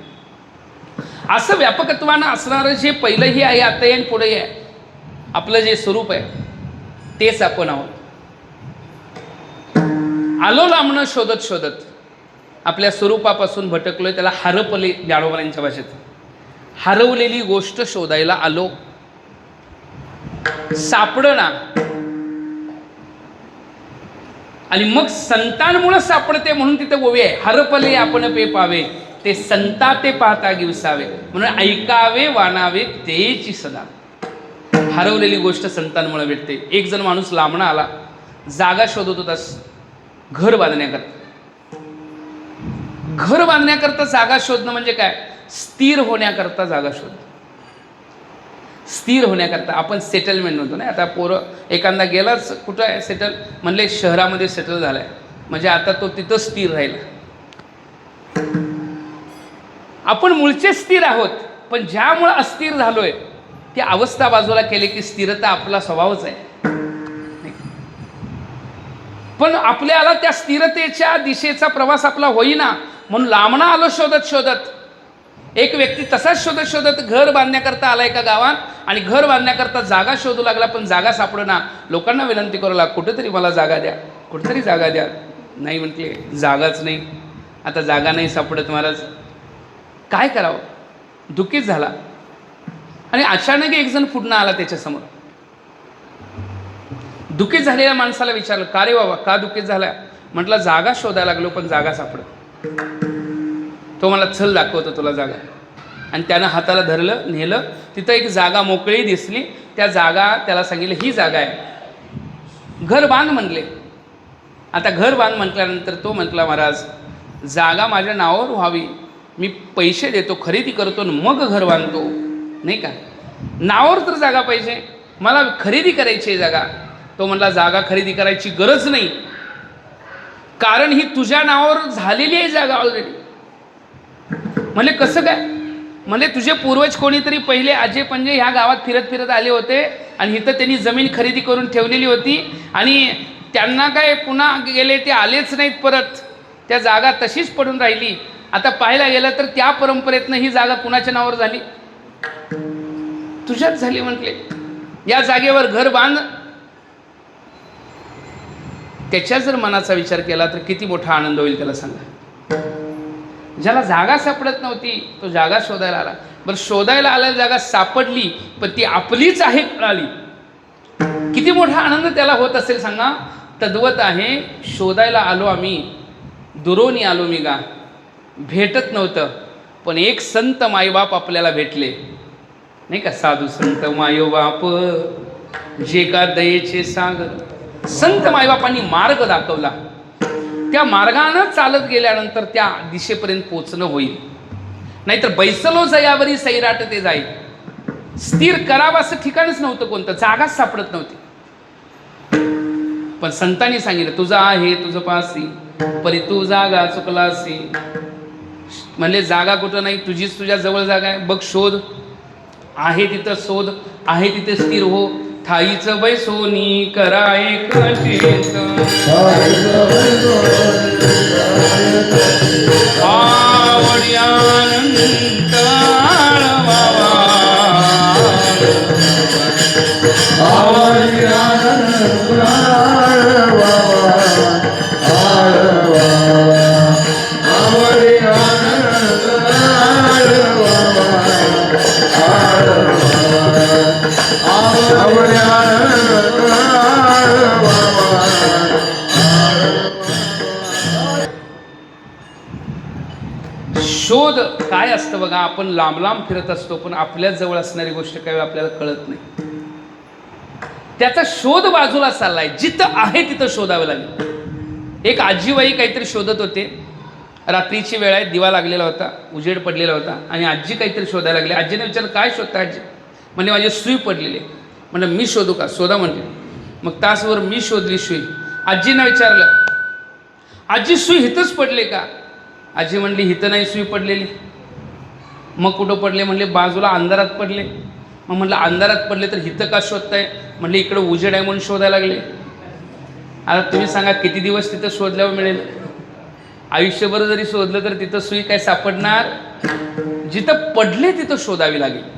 असं व्यापकत्वानं असणारं जे पहिलंही आहे, आताही आणि पुढेही आहे, आपलं जे स्वरूप आहे तेच आपण आहोत. आलो लांबणं शोधत शोधत आपल्या स्वरूपापासून भटकलोय. त्याला हरपले ज्ञानोबरांच्या भाषेत. हरवलेली गोष्ट शोधायला आलो, सापडना. आणि मग संतांमुळे सापडते म्हणून तिथे ओवी आहे. हरपले आपण पे पावे ते संता ते पाहता गिवसावे. म्हणून ऐकावे वानावे तेची सदा. हरवलेली गोष्ट संतांमुळे भेटते. एक जण माणूस लांबणा आला, जागा शोधत होतास घर बांधण्याकरता. घर बांधण्याकरता जागा शोधणं म्हणजे काय? स्थिर होण्याकरता जागा शोधणं. स्थिर होण्याकरता आपण सेटलमेंट म्हणतो ना. आता पोरं एखादा गेलाच कुठं आहे सेटल, म्हणले शहरामध्ये सेटल झाला आहे, म्हणजे आता तो तिथं स्थिर राहिला. आपण मूळचे स्थिर आहोत, पण ज्यामुळं अस्थिर झालोय ती अवस्था बाजूला केली की स्थिरता आपला स्वभावच आहे. पण आपल्याला त्या स्थिरतेच्या दिशेचा प्रवास आपला होईना, म्हणून लांबणा आलो शोधत शोधत. एक व्यक्ती तसाच शोधत शोधत घर बांधण्याकरता आला एका गावात, आणि घर बांधण्याकरता जागा शोधू लागला, पण जागा सापडेना. लोकांना विनंती करू लागला, कुठेतरी मला जागा द्या, कुठेतरी जागा द्या. नाही म्हटले, जागाच नाही. आता जागा नाही सापडत महाराज, काय करावं? दुःखीत झाला. आणि अचानक एक जण पुढनं आला त्याच्यासमोर. दुःखीत झालेल्या माणसाला विचारलं, का रे बाबा, का दुःखीत झाला? म्हटलं, जागा शोधायला लागलो पण जागा सापडत. तो मला चल दाखवतो तुला जागा. आणि त्यानं हाताला धरलं, नेलं. तिथं एक जागा मोकळी दिसली. त्या जागा त्याला सांगितलं, ही जागा आहे, घर बांध म्हणले. आता घर बांध म्हटल्यानंतर तो म्हटला, महाराज जागा माझ्या नावावर व्हावी, मी पैसे देतो, खरेदी करतो, मग घर बांधतो, नाही का? नावावर तर जागा पाहिजे, मला खरेदी करायची आहे जागा. तो म्हटला, जागा खरेदी करायची गरज नाही, कारण ही तुझ्या नावावर झालेली आहे जागा ऑलरेडी. म्हणले, कसं काय? म्हणजे तुझे पूर्वज कोणीतरी पहिले आजे पंजे ह्या गावात फिरत फिरत आले होते, आणि इथं त्यांनी जमीन खरेदी करून ठेवलेली होती, आणि त्यांना काय पुन्हा गेले ते आलेच नाहीत परत. त्या जागा तशीच पडून राहिली. आता पाहायला गेलं तर त्या परंपरेतनं ही जागा कुणाच्या नावावर झाली? तुझ्याच झाली. म्हटले, या जागेवर घर बांध. त्याच्या जर मनाचा विचार केला तर किती मोठा आनंद होईल त्याला सांगा. ज्याला जागा सापडत नव्हती तो जागा शोधायला आला. बरं, शोधायला आलेली जागा सापडली, पण ती आपलीच आहे कळाली, किती मोठा आनंद त्याला होत असेल सांगा. तद्वत आहे, शोधायला आलो आम्ही, दुरोनी आलो मी गा. भेटत नव्हतं, पण एक संत माईबाप आपल्याला भेटले, नाही का? साधू संत मायोबाप जे का दयेचे सागर. संत मायबापांनी मार्ग दाखवला. त्या मार्गानं चालत गेल्यानंतर त्या दिशेपर्यंत पोचणं होईल. नाहीतर बैसलो जयावरी सैराट ते जाईल. स्थिर करावं असं ठिकाणच नव्हतं, कोणतं जागाच सापडत नव्हती. पण संतांनी सांगितलं, तुझा आहे तुझं पासी, परी तू जागा चुकलासी. म्हणले, जागा कुठं नाही, तुझीच तुझ्या जवळ जागा आहे, बघ शोध. आहे तिथं शोध, आहे तिथे स्थिर हो. ठाईचं बैसोनी कराय कठीण, आवडी अनंत आळवावा,
आवडी अनंत आळवावा, आळवावा, आवडी अनंत आळवावा,
शोध काय असतं बघा. आपण लांब लांब फिरत असतो, पण आपल्या जवळ असणारी गोष्ट काही आपल्याला कळत नाही. त्याचा शोध बाजूला चाललाय. जिथं आहे तिथं शोधावं लागेल. एक आजीबाई काहीतरी शोधत होते. रात्रीची वेळ आहे, दिवा लागलेला होता, उजेड पडलेला होता आणि आजी काहीतरी शोधायला लागली. आजीने विचारलं, काय शोधता आजी? म्हणजे माझी सुई पडलेली आहे. म्हणलं मी शोधू का? शोधा म्हणले. मग तासभर मी शोधली सुई. आजीनं विचारलं, आजी सुई हिथंच पडले का? आजी म्हणली, हिथं नाही सुई पडलेली. मग कुठं पडले? म्हणले बाजूला अंधारात पडले. मग म्हणलं अंधारात पडले तर हिथं का शोधताय? म्हणले इकडं उजेड आहे म्हणून शोधायला लागले. आता तुम्ही सांगा किती दिवस तिथं शोधल्यावर मिळेल? आयुष्यभर जरी शोधलं तर तिथं सुई काय सापडणार? जिथं पडले तिथं शोधावी लागेल.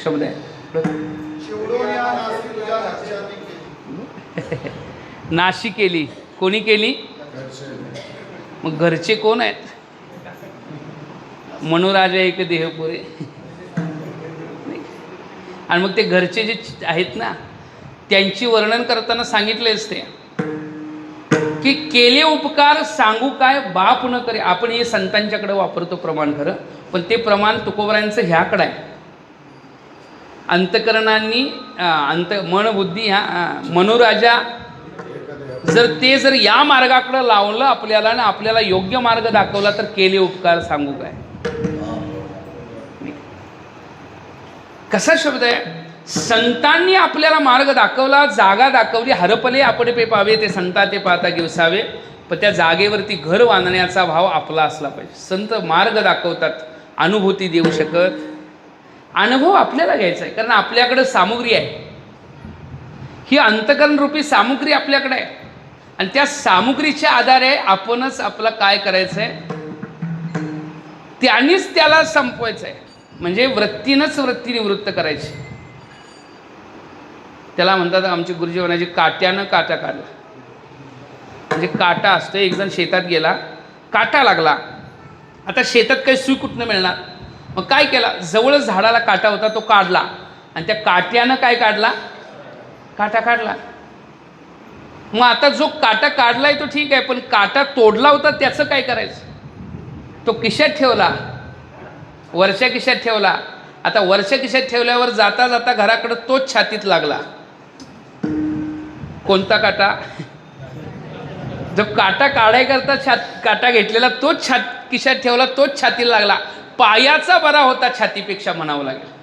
शब्द आहे. नाशी केली. कोणी केली? मग घरचे कोण आहेत? मनोराजा एक देह पुरे. आणि मग ते घरचे जे आहेत ना, त्यांची वर्णन करताना सांगितले असते की केले उपकार सांगू काय बाप न करे. आपण हे संतांच्याकडे वापरतो प्रमाण खरं, पण ते प्रमाण तुकोबरायांचं ह्याकडं आहे. अंतकरणांनी मन बुद्धी ह्या मनोराजा जर या मार्गाकडे लावलं आपल्याला आणि आपल्याला योग्य मार्ग दाखवला तर केले उपकार सांगू काय. कसा शब्द आहे? संतांनी आपल्याला मार्ग दाखवला, जागा दाखवली. हरपले आपण पे पावे ते संता ते पाहता घेवसावे. पण त्या जागेवरती घर बांधण्याचा भाव आपला असला पाहिजे. संत मार्ग दाखवतात, अनुभूती देऊ शकत. अनुभव आपल्याला घ्यायचा आहे, कारण आपल्याकडं सामुग्री आहे. ही अंतकरण रूपी सामुग्री आपल्याकडे आहे आणि त्या सामुग्रीच्या आधारे आपणच आपलं काय करायचं आहे, त्यांनीच त्याला संपवायचं आहे. म्हणजे वृत्तीनंच वृत्ती निवृत्त करायची. त्याला म्हणतात, आमचे गुरुजी म्हणायचे, काट्यानं काटा काढला. म्हणजे काटा असतो. एक जण शेतात गेला, काटा लागला. आता शेतात काही सुई कुठनं मिळणार? मग काय केला? जवळच झाडाला काटा होता, तो काढला आणि त्या काट्यानं काय काढला? काटा काढला. मग आता जो काटा काढलाय तो ठीक आहे, पण काटा तोडला होता त्याचं काय करायचं? तो खिशात ठेवला, वरच्या खिशात ठेवला. आता वरच्या खिशात ठेवल्यावर जाता जाता घराकडे तोच छातीत लागला. कोणता काटा? जो काटा काढायकरता काटा घेतलेला तोच खिशात ठेवला, तोच छातीला लागला. पायाचा बरा होता छातीपेक्षा म्हणावं लागेल.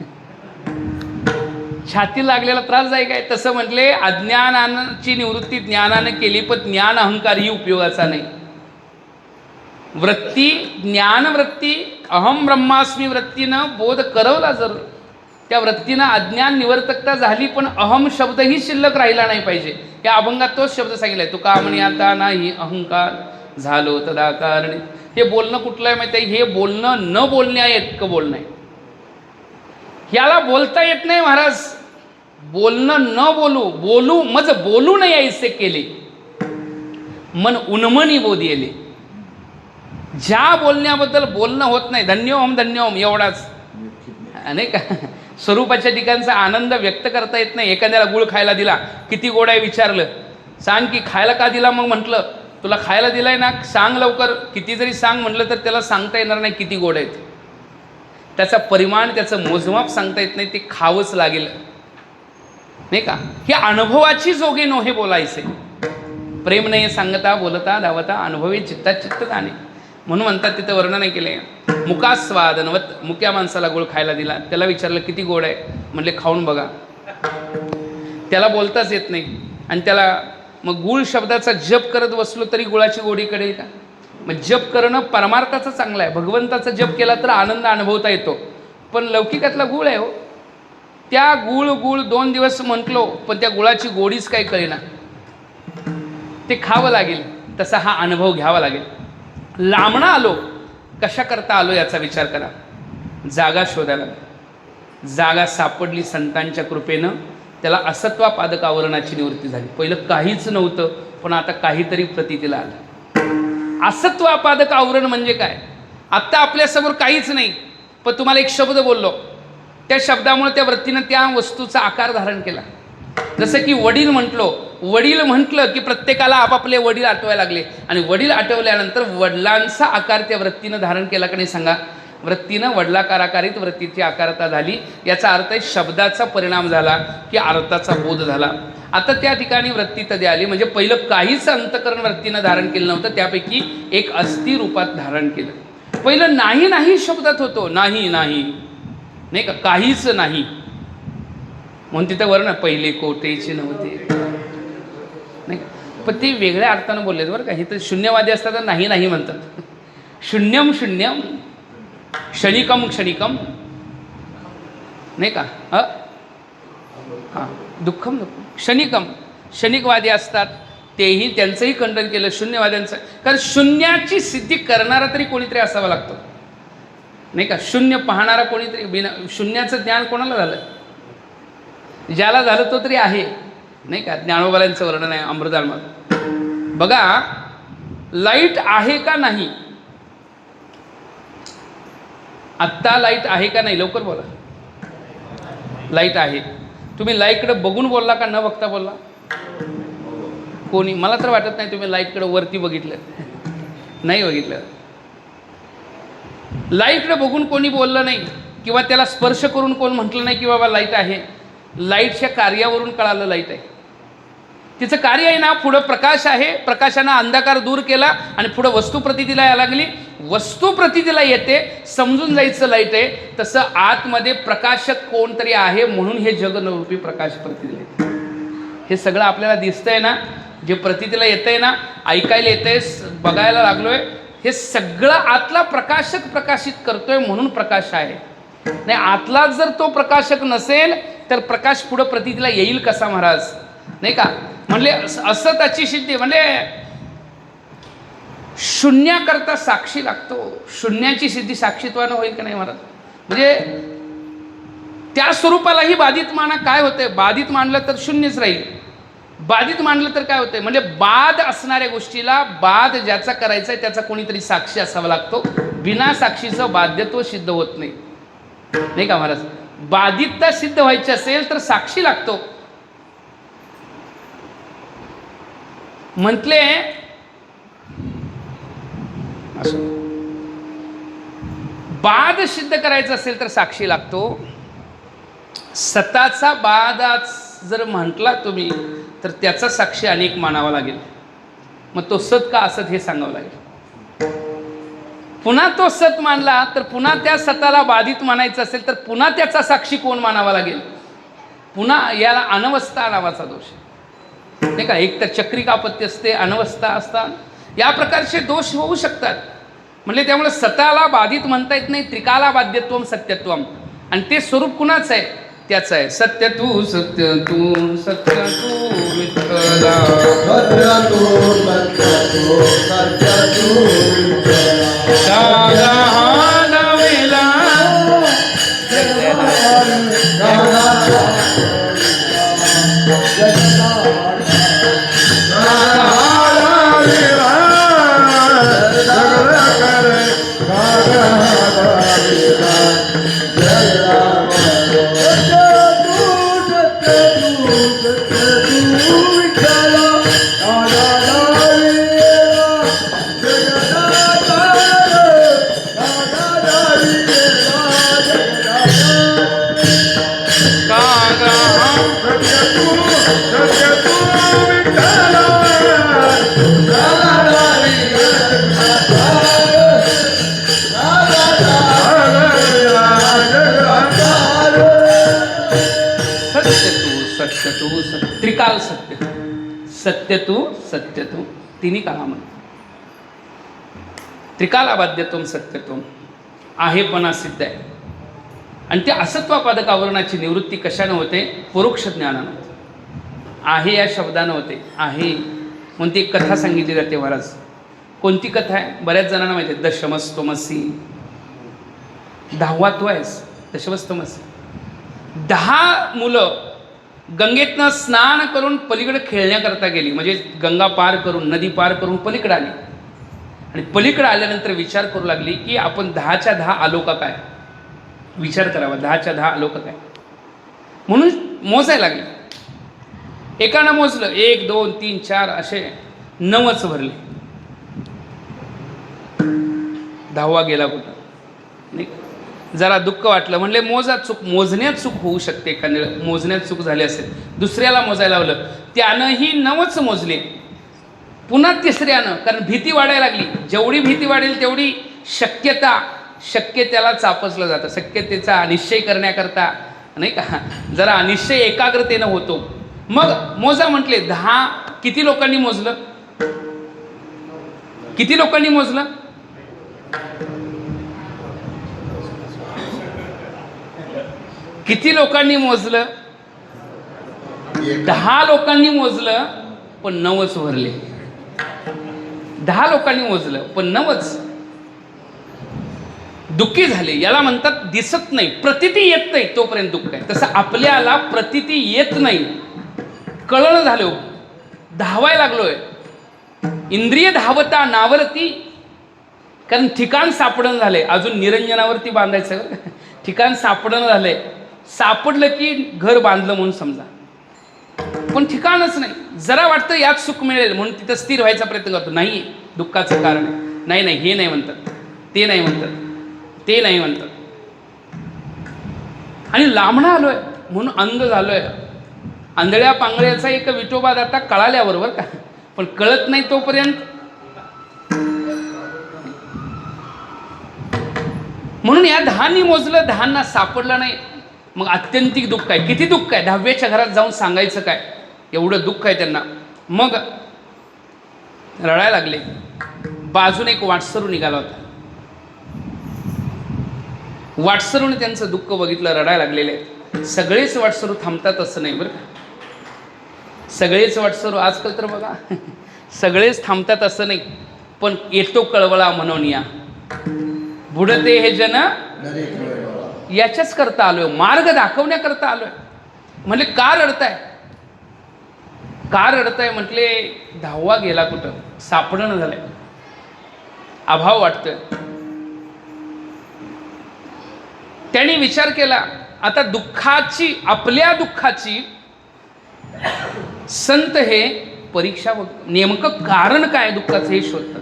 छाती लागलेला त्रासदायक आहे. तसं म्हटले, अज्ञानाची निवृत्ती ज्ञानानं केली, पण ज्ञान अहंकार ही उपयोगाचा नाही. वृत्ती, ज्ञानवृत्ती, अहम ब्रह्मास्मी वृत्तीनं बोध करवला जरूर. त्या वृत्तीनं अज्ञान निवर्तकता झाली, पण अहम शब्दही शिल्लक राहिला नाही पाहिजे. या अभंगात तोच शब्द सांगितलाय. तुका म्हणे आता नाही अहंकार झालो तदा कारणे. हे बोलणं कुठलं आहे माहिती आहे? हे बोलणं न बोलण्या इतकं बोलणं आहे. याला बोलता येत नाही महाराज. बोलणं न बोलू मज बोलू नाही ऐसे केले, मन उन्मनी बोध येले. ज्या बोलण्याबद्दल बोलणं होत नाही, धन्योहम धन्योहम एवढाच नाही का, स्वरूपाच्या ठिकाणचा आनंद व्यक्त करता येत नाही. एखाद्याला गुळ खायला दिला, किती गोड आहे विचारलं, सांग की खायला का दिला? मग म्हटलं तुला खायला दिलाय ना, सांग लवकर. किती जरी सांग म्हटलं तर त्याला सांगता येणार नाही किती गोड आहेत. त्याचा परिमाण, त्याचं मोजमाप सांगता येत नाही. ते खावंच लागेल. नाही का? ही अनुभवाची जोगे नोहे बोलायचे, प्रेम नाही सांगता बोलता धावता अनुभवी चित्तात चित्त जाणे, म्हणून म्हणतात तिथं वर्णन केले. मुकास्वादनवत, मुक्या माणसाला गोड खायला दिला, त्याला विचारलं किती गोड आहे, म्हणले खाऊन बघा. त्याला बोलताच येत नाही आणि त्याला मग गुळ शब्दाचा जप करत बसलो तरी गुळाची गोडी कळेल का? मग जप करणं परमार्थाचं चांगलं आहे, भगवंताचा जप केला तर आनंद अनुभवता येतो, पण लौकिकातला गुळ आहे हो. त्या गुळ 2 दिवस म्हटलो पण त्या गुळाची गोडीच काही कळेना, ते खावं लागेल. तसा हा अनुभव घ्यावा लागेल. लांबणं आलो, कशा करता आलो याचा विचार करा. जागा शोधायला, जागा सापडली संतांच्या कृपेनं, त्याला असत्वापादक आवरणाची निवृत्ती झाली. पहिलं काहीच नव्हतं पण आता काहीतरी प्रतीतीला आलं. असत्वापादक आवरण म्हणजे काय? आत्ता आपल्यासमोर काहीच नाही, पण तुम्हाला एक शब्द बोललो, त्या शब्दामुळे त्या वृत्तीनं त्या वस्तूचा आकार धारण केला. जसं की वडील म्हटलं की प्रत्येकाला आपापले वडील आठवायला लागले, आणि वडील आठवल्यानंतर वडिलांचा आकार त्या वृत्तीनं धारण केला का नाही सांगा? वृत्तीनं वडिलाकाराकारित वृत्तीची आकारता झाली. याचा अर्थ आहे शब्दाचा परिणाम झाला की अर्थाचा बोध झाला. आता त्या ठिकाणी वृत्ती तदे आली, म्हणजे पहिलं काहीच अंतकरण वृत्तीनं धारण केलं नव्हतं, त्यापैकी एक अस्थि रूपात धारण केलं. पहिलं नाही नाही शब्दात होतो, नाही नाही नाही का, काहीच नाही, म्हणून तिथं वर्ण पहिले कोटेचे नव्हते नाही का. पण ते वेगळ्या अर्थानं बोललेत बरं का. हे तर शून्यवादी असतात तर नाही नाही म्हणतात. शून्यम शून्यम क्षणिकम क्षणिकम नाही का. हां, दुःखम दुःखम क्षणिकम. क्षणिकवादी असतात तेही, त्यांचंही खंडन केलं शून्यवाद्यांचं. कारण शून्याची सिद्धी करणारा तरी कोणीतरी असावा लागतो नाही का. शून्य पाहणारा कोणीतरी, बिना शून्याचं ज्ञान कोणाला झालं? ज्याला झालं तो तरी आहे नाही का. ज्ञानोबालांचं वर्णन आहे अमृतामध्ये. बघा, लाईट आहे का नाही? आत्ता लाईट आहे का नाही? लवकर बोला. लाईट आहे. तुम्ही लाईटकडे बघून बोलला का न बघता बोलला? कोणी? मला तर वाटत नाही तुम्ही लाईटकडे वरती बघितलं, नाही बघितलं. लाईटकडे बघून कोणी बोललं नाही किंवा त्याला स्पर्श करून कोण म्हटलं नाही की बाबा लाईट आहे. लाईटच्या कार्यावरून कळालं लाईट आहे. तिचं कार्य आहे ना, पुढं प्रकाश आहे, प्रकाशानं अंधकार दूर केला आणि पुढं वस्तू प्रतीतीला यायला लागली. वस्तू प्रतीतीला येते, समजून जायचं लाईट आहे. तसं आतमध्ये प्रकाशक कोणतरी आहे, म्हणून हे जगनरूपी प्रकाश प्रतीतीला येते. हे सगळं आपल्याला दिसतंय ना, जे प्रतीतीला येतंय ना, ऐकायला येतंय, बघायला लागलोय, हे सगळं आतला प्रकाशक प्रकाशित करतोय, म्हणून प्रकाश आहे. नाही, आतला जर तो प्रकाशक नसेल तर प्रकाश पुढं प्रतीतीला येईल कसा महाराज? नाही का. म्हणले असताची सिद्धी, म्हणजे शून्याकरता साक्षी लागतो. शून्याची सिद्धी साक्षीत्वानं होईल का नाही महाराज? म्हणजे त्या स्वरूपालाही बाधित माना. काय होतंय? बाधित मानलं तर शून्यच राहील, बाधित मानलं तर काय होतंय? म्हणजे बाद असणाऱ्या गोष्टीला बाद ज्याचा करायचा आहे त्याचा कोणीतरी साक्षी असावा लागतो. बिना साक्षीचं बाध्यत्व सिद्ध होत नाही, नाही का महाराज. बाधितता सिद्ध व्हायची असेल तर साक्षी लागतो. म्हटले बाद सिद्ध करायचं असेल तर साक्षी लागतो. सताचा बाद जर म्हटला तुम्ही तर त्याचा साक्षी अनेक मानावा लागेल. मग तो सत का असत हे सांगावं लागेल. पुन्हा तो सत मानला तर पुन्हा त्या सताला बाधित मानायचं असेल तर पुन्हा त्याचा साक्षी कोण मानावा लागेल? पुन्हा याला अनवस्था नावाचा दोष नाही का. एक तर चक्रिकापत्य असते, अनवस्था असतात, या प्रकारचे दोष होऊ शकतात. म्हणजे त्यामुळे सताला बाधित म्हणता येत नाही. त्रिकाला बाध्यत्वम सत्यत्वम, आणि ते स्वरूप कुणाचं आहे? त्याचं आहे. सत्य तू सत्य तू सत्य तू विठ्ठला, सत्य तू सत्य तू सत्य तू दादा हा नवेला का सत्य, सत्य तू तिन्ही काळामध्ये त्रिकालाबाध्यत्वम सत्यत्वम आहेपणा सिद्ध आहे. आणि त्या असत्वापादक आवरणाची निवृत्ती कशानं होते? परोक्ष ज्ञानानं होते. आहे या शब्दानं होते. आहे म्हणून ती एक कथा सांगितली जाते महाराज. कोणती कथा आहे? बऱ्याच जणांना माहिती आहे. दशमस्तोमसी, 10वा तो आहेस दशमस्तोमसी. 10 मुलं गंगेतनं स्नान करून पलीकडे खेळण्याकरता गेली. म्हणजे गंगा पार करून, नदी पार करून पलीकडे आली. आणि पलीकडे आल्यानंतर विचार करू लागली की आपण 10च्या 10 आलो का काय? विचार करावा, 10च्या 10 आलो का काय? म्हणून मोजायला लागले. एकानं मोजलं, 1 2 3 4 असे 9च भरले. 10वा गेला कुठं नाही. जरा दुःख वाटलं. म्हणले मोजण्यात चूक होऊ शकते. एखाद्या मोजण्यात चूक झाली असेल. दुसऱ्याला मोजायला लावलं, त्यानंही 9च मोजले. पुन्हा तिसऱ्यानं, कारण भीती वाढायला लागली. जेवढी भीती वाढेल तेवढी शक्यतेला चापसलं जातं. शक्यतेचा निश्चय करण्याकरता नाही का, जरा निश्चय एकाग्रतेनं होतो. मग मोजा म्हटले. 10 किती लोकांनी मोजलं? किती लोकांनी मोजलं? किती लोकांनी मोजलं? 10 लोकांनी मोजलं, पण 9च भरले. 10 लोकांनी मोजलं, पण 9च. दुःखी झाले. याला म्हणतात दिसत नाही, प्रतीती येत नाही तोपर्यंत दुःख आहे. तसं आपल्याला प्रतीती येत नाही, कळण झालो, धावायला लागलोय. इंद्रिय धावता नावरती, कारण ठिकाण सापडणं झाले. अजून निरंजनावरती बांधायचं. ठिकाण सापडणं झालंय. सापडलं की घर बांधलं म्हणून समजा, पण ठिकाणच नाही. जरा वाटतं यात सुख मिळेल म्हणून तिथं स्थिर व्हायचा प्रयत्न करतो. नाही, दुःखाचं कारण आहे. नाही, हे नाही म्हणतात, ते नाही म्हणतात, ते नाही म्हणतात. आणि लांबणं आलोय म्हणून अंध झालोय. आंधळ्या पांगळ्याचा एक विठोबा आता कळाल्याबरोबर का, पण कळत नाही तोपर्यंत. म्हणून या 10नी मोजलं, 10ना सापडलं नाही. मग अत्यंतिक दुःख आहे. किती दुःख आहे? 10व्याच्या घरात जाऊन सांगायचं काय? एवढं दुःख आहे त्यांना. मग रडायला लागले. बाजूने एक वाटसरू निघाला होता. वाटसरूने त्यांचं दुःख बघितलं, रडायला लागलेले आहेत. सगळेच वाटसरू थांबतात असं नाही बरं का. सगळेच वाटसरू आजकाल तर बघा सगळेच थांबतात असं नाही. पण येतो कळवळा म्हणून या बुडते हे जन याच्याच करता आलोय, मार्ग दाखवण्याकरता आलोय. म्हणले का रडताय? का रडताय म्हटले, 10वा गेला कुठं, सापडणं झालंय, अभाव वाटतोय. त्यांनी विचार केला, आता दुःखाची, आपल्या दुःखाची संत हे परीक्षा बघतो. नेमकं कारण काय दुःखाचं हे शोधतात.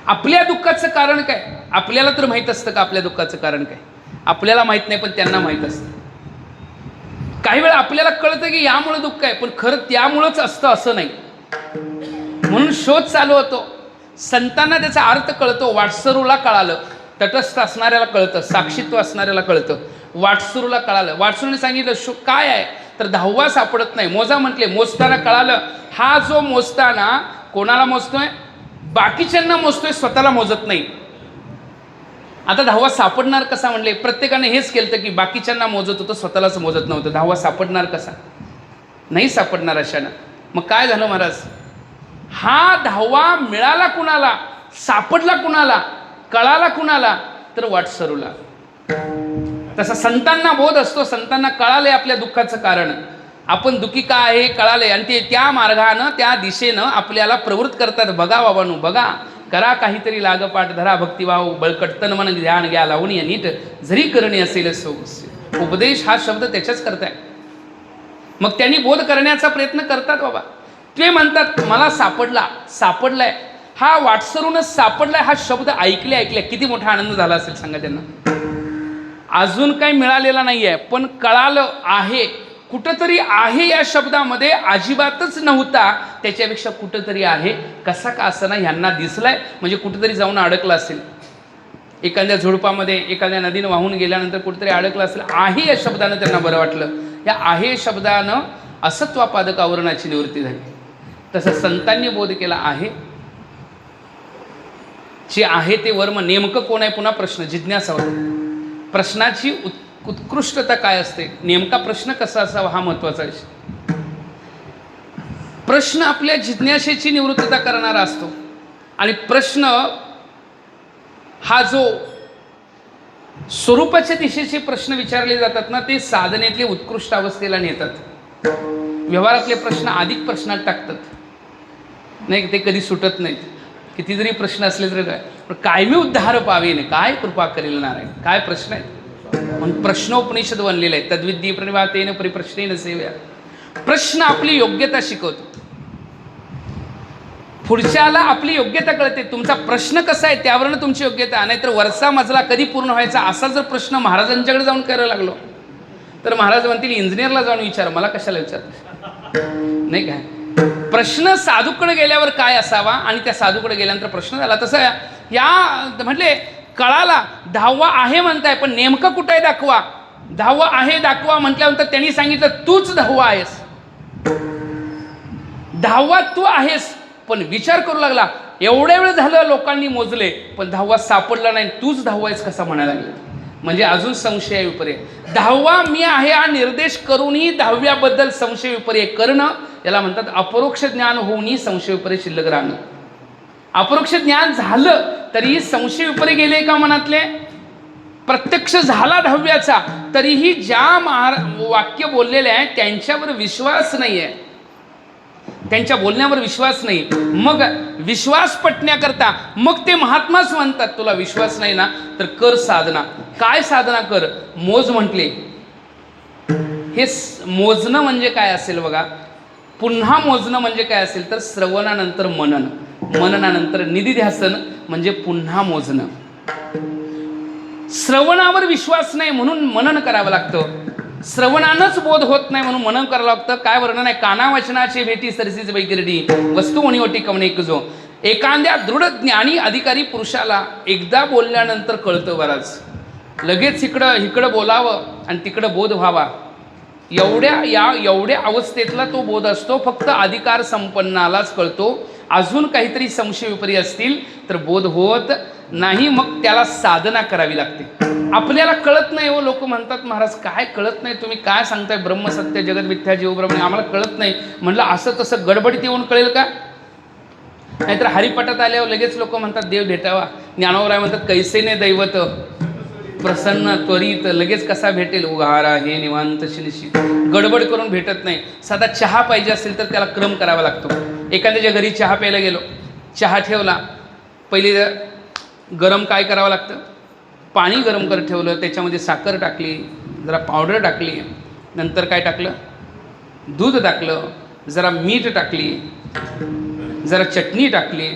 आपल्या दुःखाचं कारण काय? आपल्याला तर माहीत असतं का आपल्या दुःखाचं कारण काय? आपल्याला माहीत नाही, पण त्यांना माहीत असतं. काही वेळा आपल्याला कळतं की यामुळे दुःख आहे, पण खरं त्यामुळंच असतं असं नाही. म्हणून शोध चालू होतो. संतांना त्याचा अर्थ कळतो. वाटसरूला कळालं, तटस्थ असणाऱ्याला कळतं, साक्षीत्व असणाऱ्याला कळतं. वाटसरूला कळालं. वाटसरूने सांगितलं काय आहे, तर 10वा सापडत नाही. मोजा म्हटले. मोजताना कळालं, हा जो मोजताना कोणाला मोजतोय? बाकीच्यांना मोजतोय, स्वतःला मोजत नाही. आता 10वा सापडणार कसा म्हणले? प्रत्येकाने हेच केलं की बाकीच्यांना मोजत होतं, स्वतःलाच मोजत नव्हतं. 10वा सापडणार कसा? नाही सापडणार अशानं. मग काय झालं महाराज? हा 10वा मिळाला कुणाला? सापडला कुणाला? कळाला कुणाला? तर वाटसरूला. तसा संतांना बोध असतो. संतांना कळाले आपल्या दुःखाचं कारण, आपण दुःखी का आहे कळाले, आणि ते त्या मार्गानं, त्या दिशेनं आपल्याला प्रवृत्त करतात. बघा बाबांनो, बघा, करा काहीतरी लागपाठ, धरा भक्तिभाव, बळकट तन मन ध्यान घ्या लावून या नीट, जरी करणे असेल सो. उपदेश हा शब्द त्याच्याच करताय. मग त्यांनी बोध करण्याचा प्रयत्न करतात. बाबा ते म्हणतात मला सापडलाय. हा वाटसरूनच सापडलाय हा शब्द ऐकले किती मोठा आनंद झाला असेल सांगा त्यांना. अजून काही मिळालेला नाही आहे, पण कळालं आहे. कुठंतरी आहे या शब्दामध्ये अजिबातच नव्हता, त्याच्यापेक्षा कुठंतरी आहे. कसा का असं ह्यांना दिसलाय, म्हणजे कुठंतरी जाऊन अडकला असेल. एखाद्या झुडपामध्ये, एखाद्या नदीनं वाहून गेल्यानंतर कुठेतरी अडकला असेल. आहे या शब्दानं त्यांना बरं वाटलं. या आहे शब्दानं असत्वापादक आवरणाची निवृत्ती झाली. तसं संतांनी बोध केला आहे, जे आहे ते वर्म नेमकं कोण आहे. पुन्हा प्रश्न जिज्ञासा होते. प्रश्नाची उत्कृष्टता काय असते, नेमका प्रश्न कसा असावा हा महत्त्वाचा विषय. प्रश्न आपल्या जिज्ञासेची निवृत्तता करणारा असतो. आणि प्रश्न हा जो स्वरूपाच्या दिशेचे प्रश्न विचारले जातात ना, ते साधनेतले उत्कृष्ट अवस्थेला नेतात. व्यवहारातले प्रश्न अधिक प्रश्नात टाकतात, नाही ते कधी सुटत नाहीत. किती जरी प्रश्न असले तरी काय, पण कायमी उद्धार पावेन काय कृपा करेल नारायण. काय प्रश्न आहेत, म्हणून प्रश्नोपनिषद बनलेलं आहे. तद्विद्ये प्रणिवातेन परिप्रश्नेन सेव्या. प्रश्न आपली योग्यता शिकवतो, पुढच्याला आपली योग्यता कळते. तुमचा प्रश्न कसा आहे त्यावरनं तुमची योग्यता. नाहीतर वरचा मजला कधी पूर्ण व्हायचा असा जर प्रश्न महाराजांच्याकडे जाऊन करायला लागलो तर महाराज म्हणतील इंजिनियरला जाऊन विचार, मला कशाला विचार, नाही काय. प्रश्न साधूकडे गेल्यावर काय असावा आणि त्या साधूकडे गेल्यानंतर प्रश्न झाला. तसं या म्हटले कळाला 10वा आहे म्हणताय, पण नेमकं कुठं आहे दाखवा. 10वा आहे दाखवा म्हटल्यानंतर त्यांनी सांगितलं तूच 10वा आहेस. 10वा तू आहेस, पण विचार करू लागला. एवढ्या वेळ झालं लोकांनी मोजले, पण 10वा सापडला नाही. तूच 10वा आहेस कसा म्हणायला लागला. म्हणजे अजून संशय विपर्य. 10वा मी आहे हा निर्देश करूनही 10व्याबद्दल संशय विपर्य करणं, याला म्हणतात अपरोक्ष ज्ञान होऊनही संशय विपर्य शिल्लक राहणं. अपरोक्ष ज्ञान झालं तरीही संशय विपर्य गेले का मनातले. प्रत्यक्ष झाला 10व्याचा तरीही ज्या वाक्य बोललेले आहे त्यांच्यावर विश्वास नाही आहे, त्यांच्या बोलण्यावर विश्वास नाही. मग विश्वास पटण्याकरता मग ते महात्माच म्हणतात तुला विश्वास नाही ना तर कर साधना. काय साधना कर, मोज म्हटले. हे मोजणं म्हणजे काय असेल बघा. पुन्हा मोजणं म्हणजे काय असेल तर श्रवणानंतर मनन, मननानंतर निधिध्यासन म्हणजे पुन्हा मोजणं. श्रवणावर विश्वास नाही म्हणून मनन करावं लागतं. श्रवणानंच बोध होत नाही म्हणून मनन करावं लागतं. काय वर्णन आहे, काना वचनाचे भेटी सरसीच बैकिरडी वस्तू वणीवटी कवणे जो. एखाद्या दृढ ज्ञानी अधिकारी पुरुषाला एकदा बोलल्यानंतर कळतं बराच. लगेच इकडं बोलावं आणि तिकडं बोध व्हावा एवढ्या अवस्थेतला तो बोध असतो. फक्त अधिकार संपन्नालाच कळतो. अजून काहीतरी संशय विपर्य असतील तर बोध होत नाही. मग त्याला साधना करावी लागते. आपल्याला कळत नाही हो. लोक म्हणतात महाराज काय कळत नाही, तुम्ही काय सांगताय, ब्रह्मसत्य जगत मिथ्या जीव ब्रह्म, आम्हाला कळत नाही. म्हणलं असं तसं गडबडीत येऊन कळेल का. नाहीतर हरिपाठात आल्यावर लगेच लोक म्हणतात देव भेटावा. ज्ञानोबराय म्हणतात कैसेने दैवत प्रसन्न त्वरित, लगेच कसा भेटेल, उघारा हे निवांत शिनशी. गडबड करून भेटत नाही. साधा चहा पाहिजे असेल तर त्याला क्रम करावा लागतो. एखाद्याच्या घरी चहा प्यायला गेलो, चहा ठेवला, पहिले गरम काय करावं लागतं, पाणी गरम करत ठेवलं, त्याच्यामध्ये साखर टाकली, जरा पावडर टाकली, नंतर काय टाकलं, दूध टाकलं, जरा मीठ टाकली, जरा चटणी टाकली.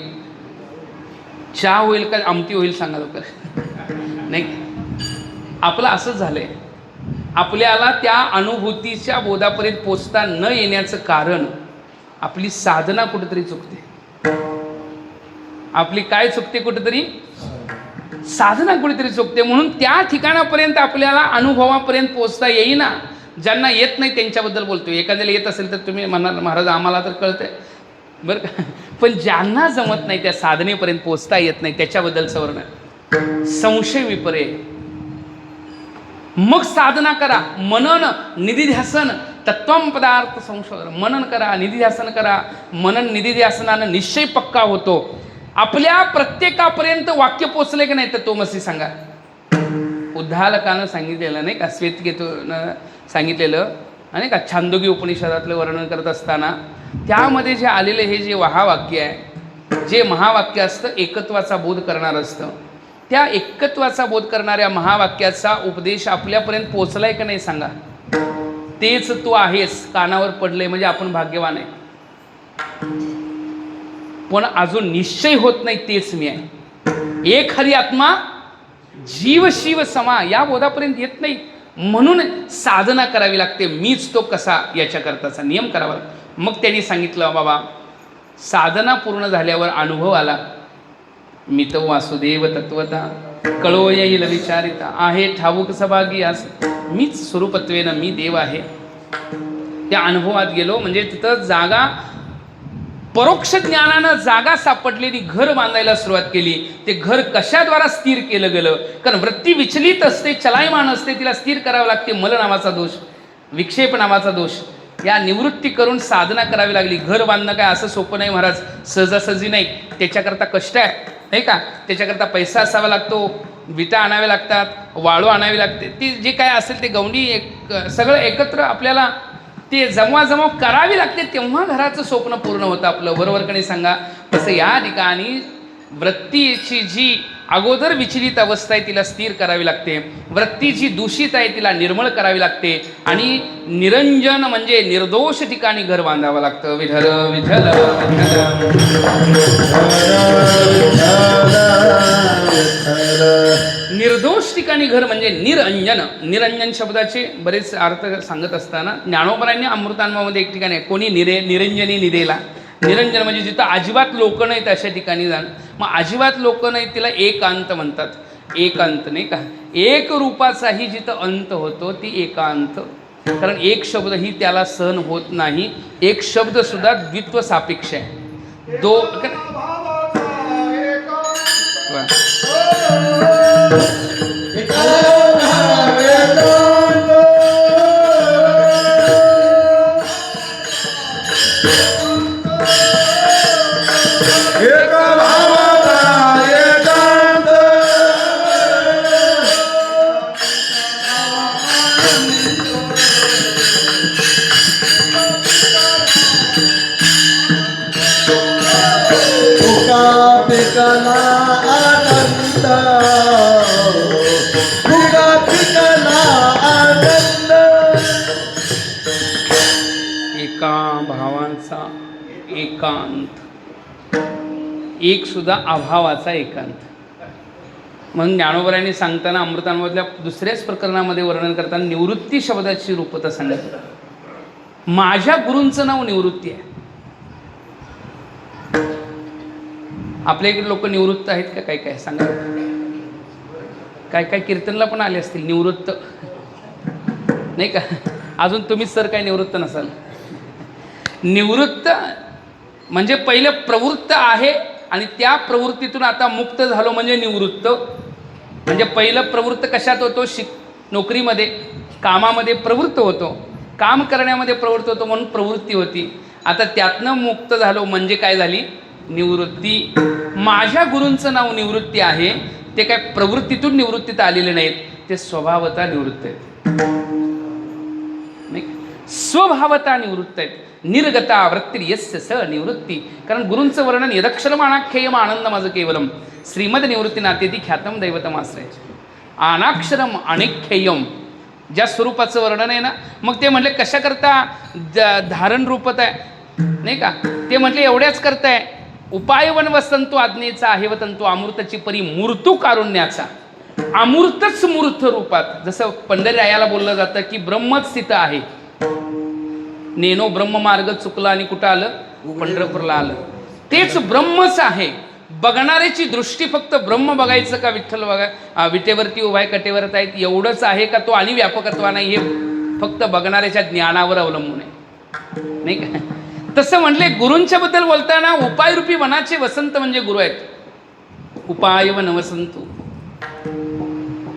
चहा होईल का आमटी होईल सांगा लवकर. नाही, आपलं असंच झालंय. आपल्याला त्या अनुभूतीच्या बोधापर्यंत पोचता न येण्याचं कारण आपली साधना कुठेतरी चुकते. आपली काय चुकते, कुठेतरी साधना कुठेतरी चुकते. म्हणून त्या ठिकाणापर्यंत आपल्याला अनुभवापर्यंत पोचता येईना. ज्यांना येत नाही त्यांच्याबद्दल बोलतो. एखाद्याला येत असेल तर तुम्ही म्हणाल महाराज आम्हाला तर कळतंय बरं का, पण ज्यांना जमत नाही, त्या साधनेपर्यंत पोचता येत नाही, त्याच्याबद्दलचं वर्णन संशय विपर्य. मग साधना करा, मनन निधिध्यासन तत्वम पदार्थ संशोधन. मनन करा, निधिध्यासन करा. मनन निधिध्यासनानं निश्चय पक्का होतो. आपल्या प्रत्येकापर्यंत वाक्य पोचले की नाही तर तो मसी सांगा. उद्धालकानं सांगितलेलं नाही का, श्वेतकेतूनं सांगितलेलं नाही का, छांदोगी उपनिषदातलं वर्णन करत असताना त्यामध्ये जे आलेले हे जे महावाक्य आहे, जे महावाक्य असतं एकत्वाचा बोध करणारं असतं, त्या एकत्वाचा बोध करणाऱ्या महावाक्याचा उपदेश आपल्यापर्यंत पोचलाय का नाही सांगा. तेच तू आहेस कानावर पडले म्हणजे आपण भाग्यवान आहे. पण अजून निश्चय होत नाही तेच मी आहे. एक हरी आत्मा जीव शिव समा या बोधापर्यंत येत नाही. म्हणून साधना करावी लागते. मीच तो कसा याच्याकरताचा नियम करावा लागतो. मग त्यांनी सांगितलं बाबा साधना पूर्ण झाल्यावर अनुभव आला. मी तो वासुदेव तत्वता कळो येईल विचारिता आहे ठाऊक सभागी. आज मीच स्वरूपत्वेनं मी देव आहे. त्या अनुभवात गेलो म्हणजे तिथं जागा, परोक्ष ज्ञानानं जागा सापडलेली घर बांधायला सुरुवात केली. ते घर कशाद्वारा स्थिर केलं गेलं? कारण वृत्ती विचलित असते, चलायमान असते, तिला स्थिर करावं लागते. मल नावाचा दोष, विक्षेप नावाचा दोष, या निवृत्ती करून साधना करावी लागली. घर बांधणं काय असं सोपं नाही महाराज, सहजासहजी नाही. त्याच्याकरता कष्ट आहे, नाही का? त्याच्याकरता पैसा असावा लागतो, विटा आणाव्या लागतात, वाळू आणावी लागते, ती जे काय असेल ते गवंडी सगळं एकत्र आपल्याला ते जमवाजमव करावी लागते, तेव्हा घराचं स्वप्न पूर्ण होतं आपलं. बरोबरकडे सांगा. तसं या ठिकाणी वृत्तीची जी अगोदर विचलित अवस्था आहे तिला स्थिर करावी लागते. वृत्ती जी दूषित आहे तिला निर्मळ करावी लागते. आणि निरंजन म्हणजे निर्दोष ठिकाणी घर बांधावं लागतं. विठ्ठल विठ्ठल निर्दोष ठिकाणी घर म्हणजे निरंजन. निरंजन शब्दाचे बरेच अर्थ सांगत असताना ज्ञानोबरांनी अमृतानुभवामध्ये एक ठिकाणी कोणी निरंजनी निदेला. निरंजन म्हणजे जिथं अजिबात लोक नाहीत अशा ठिकाणी जाणं. मग अजिबात लोक नाहीत तिला एकांत म्हणतात. एकांत, नाही का? एक रूपाचाही जिथं अंत होतो ती एकांत. कारण एक शब्द ही त्याला सहन होत नाही. एक शब्द सुद्धा द्वित्व सापेक्ष आहे. एका भावांचा एकांत, एक सुद्धा अभावाचा एकांत. म्हणून ज्ञानोबरांनी सांगताना अमृतानुभवातल्या दुसऱ्याच प्रकरणामध्ये वर्णन करताना निवृत्ती शब्दाची रूपता सांगितलं. माझ्या गुरूंचं नाव निवृत्ती आहे. आपल्या इकडे लोक निवृत्त आहेत का? काय काय सांगा. काय काय कीर्तनला पण आले असतील निवृत्त, नाही का? अजून तुम्हीच सर काय निवृत्त नसाल. निवृत्त म्हणजे पहिलं प्रवृत्त आहे आणि त्या प्रवृत्तीतून आता मुक्त झालो म्हणजे निवृत्त. म्हणजे पहिलं प्रवृत्त कशात होतो? नोकरीमध्ये, कामामध्ये प्रवृत्त होतो, काम करण्यामध्ये प्रवृत्त होतो म्हणून प्रवृत्ती होती. आता त्यातनं मुक्त झालो म्हणजे काय झाली? निवृत्ती. माझ्या गुरूंचं नाव निवृत्ती आहे. ते काय प्रवृत्तीतून निवृत्तीत आलेले नाहीत, ते स्वभावता निवृत्त आहेत. नाही, स्वभावता निवृत्त आहेत. निर्गता वृत्ती यस्य स निवृत्ती. कारण गुरूंचं वर्णन यदक्षरम अनाख्ययम आनंद माझं केवलम श्रीमद निवृत्ती नातेती ख्यातम दैवतम आश्रयाचे. अनाक्षरम अनेख्ययम ज्या स्वरूपाचं वर्णन आहे ना, मग ते म्हटले कशाकरता धारण रूपत आहे, नाही का? ते म्हटले एवढ्याच करताय. उपायवन वसंतो आज्ञेचा आहे वतंतो अमृतची परी मूर्तू कारुण्याचा. अमृतच मूर्त रूपात. जसं पंढरीरायाला बोललं जातं की ब्रह्मच तिथं आहे. नेनो ब्रह्ममार्ग चुकला आणि कुठं आलं? पंढरपूरला आलं. तेच ब्रह्मच आहे. बघणाऱ्याची दृष्टी फक्त ब्रह्म बघायचं का विठ्ठल बघा विटेवरती उभाय कटेवरत आहेत एवढंच आहे का? तो आणि व्यापकत्वा नाही. हे फक्त बघणाऱ्याच्या ज्ञानावर अवलंबून आहे, नाही का? तसं म्हटले गुरूंच्या बद्दल बोलताना उपायरूपी वनाचे वसंत म्हणजे गुरु आहेत. उपाय वन वसंतू.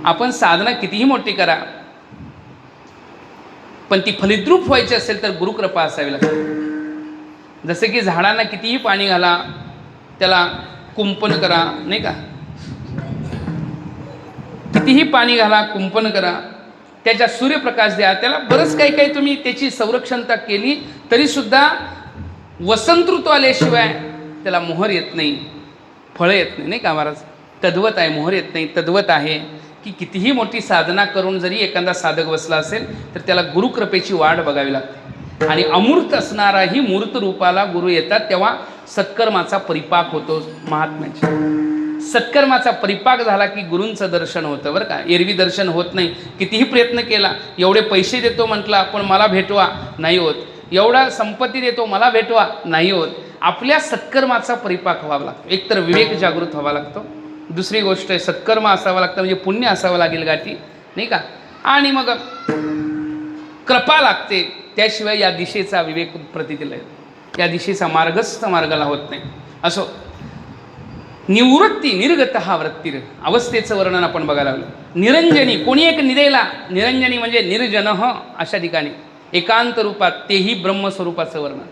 आपण साधना कितीही मोठी करा पण ती फलिद्रूप व्हायची असेल तर गुरुकृपा असावी लागते. जसे की झाडांना कितीही पाणी घाला, त्याला कुंपण करा, नाही का? कितीही पाणी घाला, कुंपण करा, त्याच्या सूर्यप्रकाश द्या, त्याला बरंच काही काही तुम्ही त्याची संरक्षणता केली तरीसुद्धा वसंत ऋतू आल्याशिवाय त्याला मोहर येत नाही, फळं येत नाही, नाही का महाराज? तद्वत आहे, मोहर येत नाही. तद्वत आहे की कितीही मोठी साधना करून जरी एखादा साधक बसला असेल तर त्याला गुरुकृपेची वाट बघावी लागते. आणि अमूर्त असणाराही मूर्त रूपाला गुरु येतात तेव्हा सत्कर्माचा परिपाक होतो. महात्म्याच्या सत्कर्माचा परिपाक झाला की गुरूंचं दर्शन होतं, बरं का? एरवी दर्शन होत नाही. कितीही प्रयत्न केला, एवढे पैसे देतो म्हटला पण मला भेटवा, नाही होत. एवढा संपत्ती देतो, मला भेटवा, नाही होत. आपल्या सत्कर्माचा परिपाक व्हावा लागतो. एकतर विवेक जागृत व्हावा लागतो, दुसरी गोष्ट आहे सत्कर्म असावं लागतं, म्हणजे पुण्य असावं लागेल गाठी, नाही का? आणि मग कृपा लागते. त्याशिवाय या दिशेचा विवेक प्रतीतीला येतो, या दिशेचा मार्गस्थ मार्गाला होत नाही. असो, निवृत्ती निर्गत हा वृत्तीर अवस्थेचं वर्णन आपण बघायला लागलो. निरंजनी, कोणी एक निदेला, निरंजनी म्हणजे निर्जन अशा ठिकाणी एकांत रूपात, तेही ब्रह्मस्वरूपाचं वर्णन.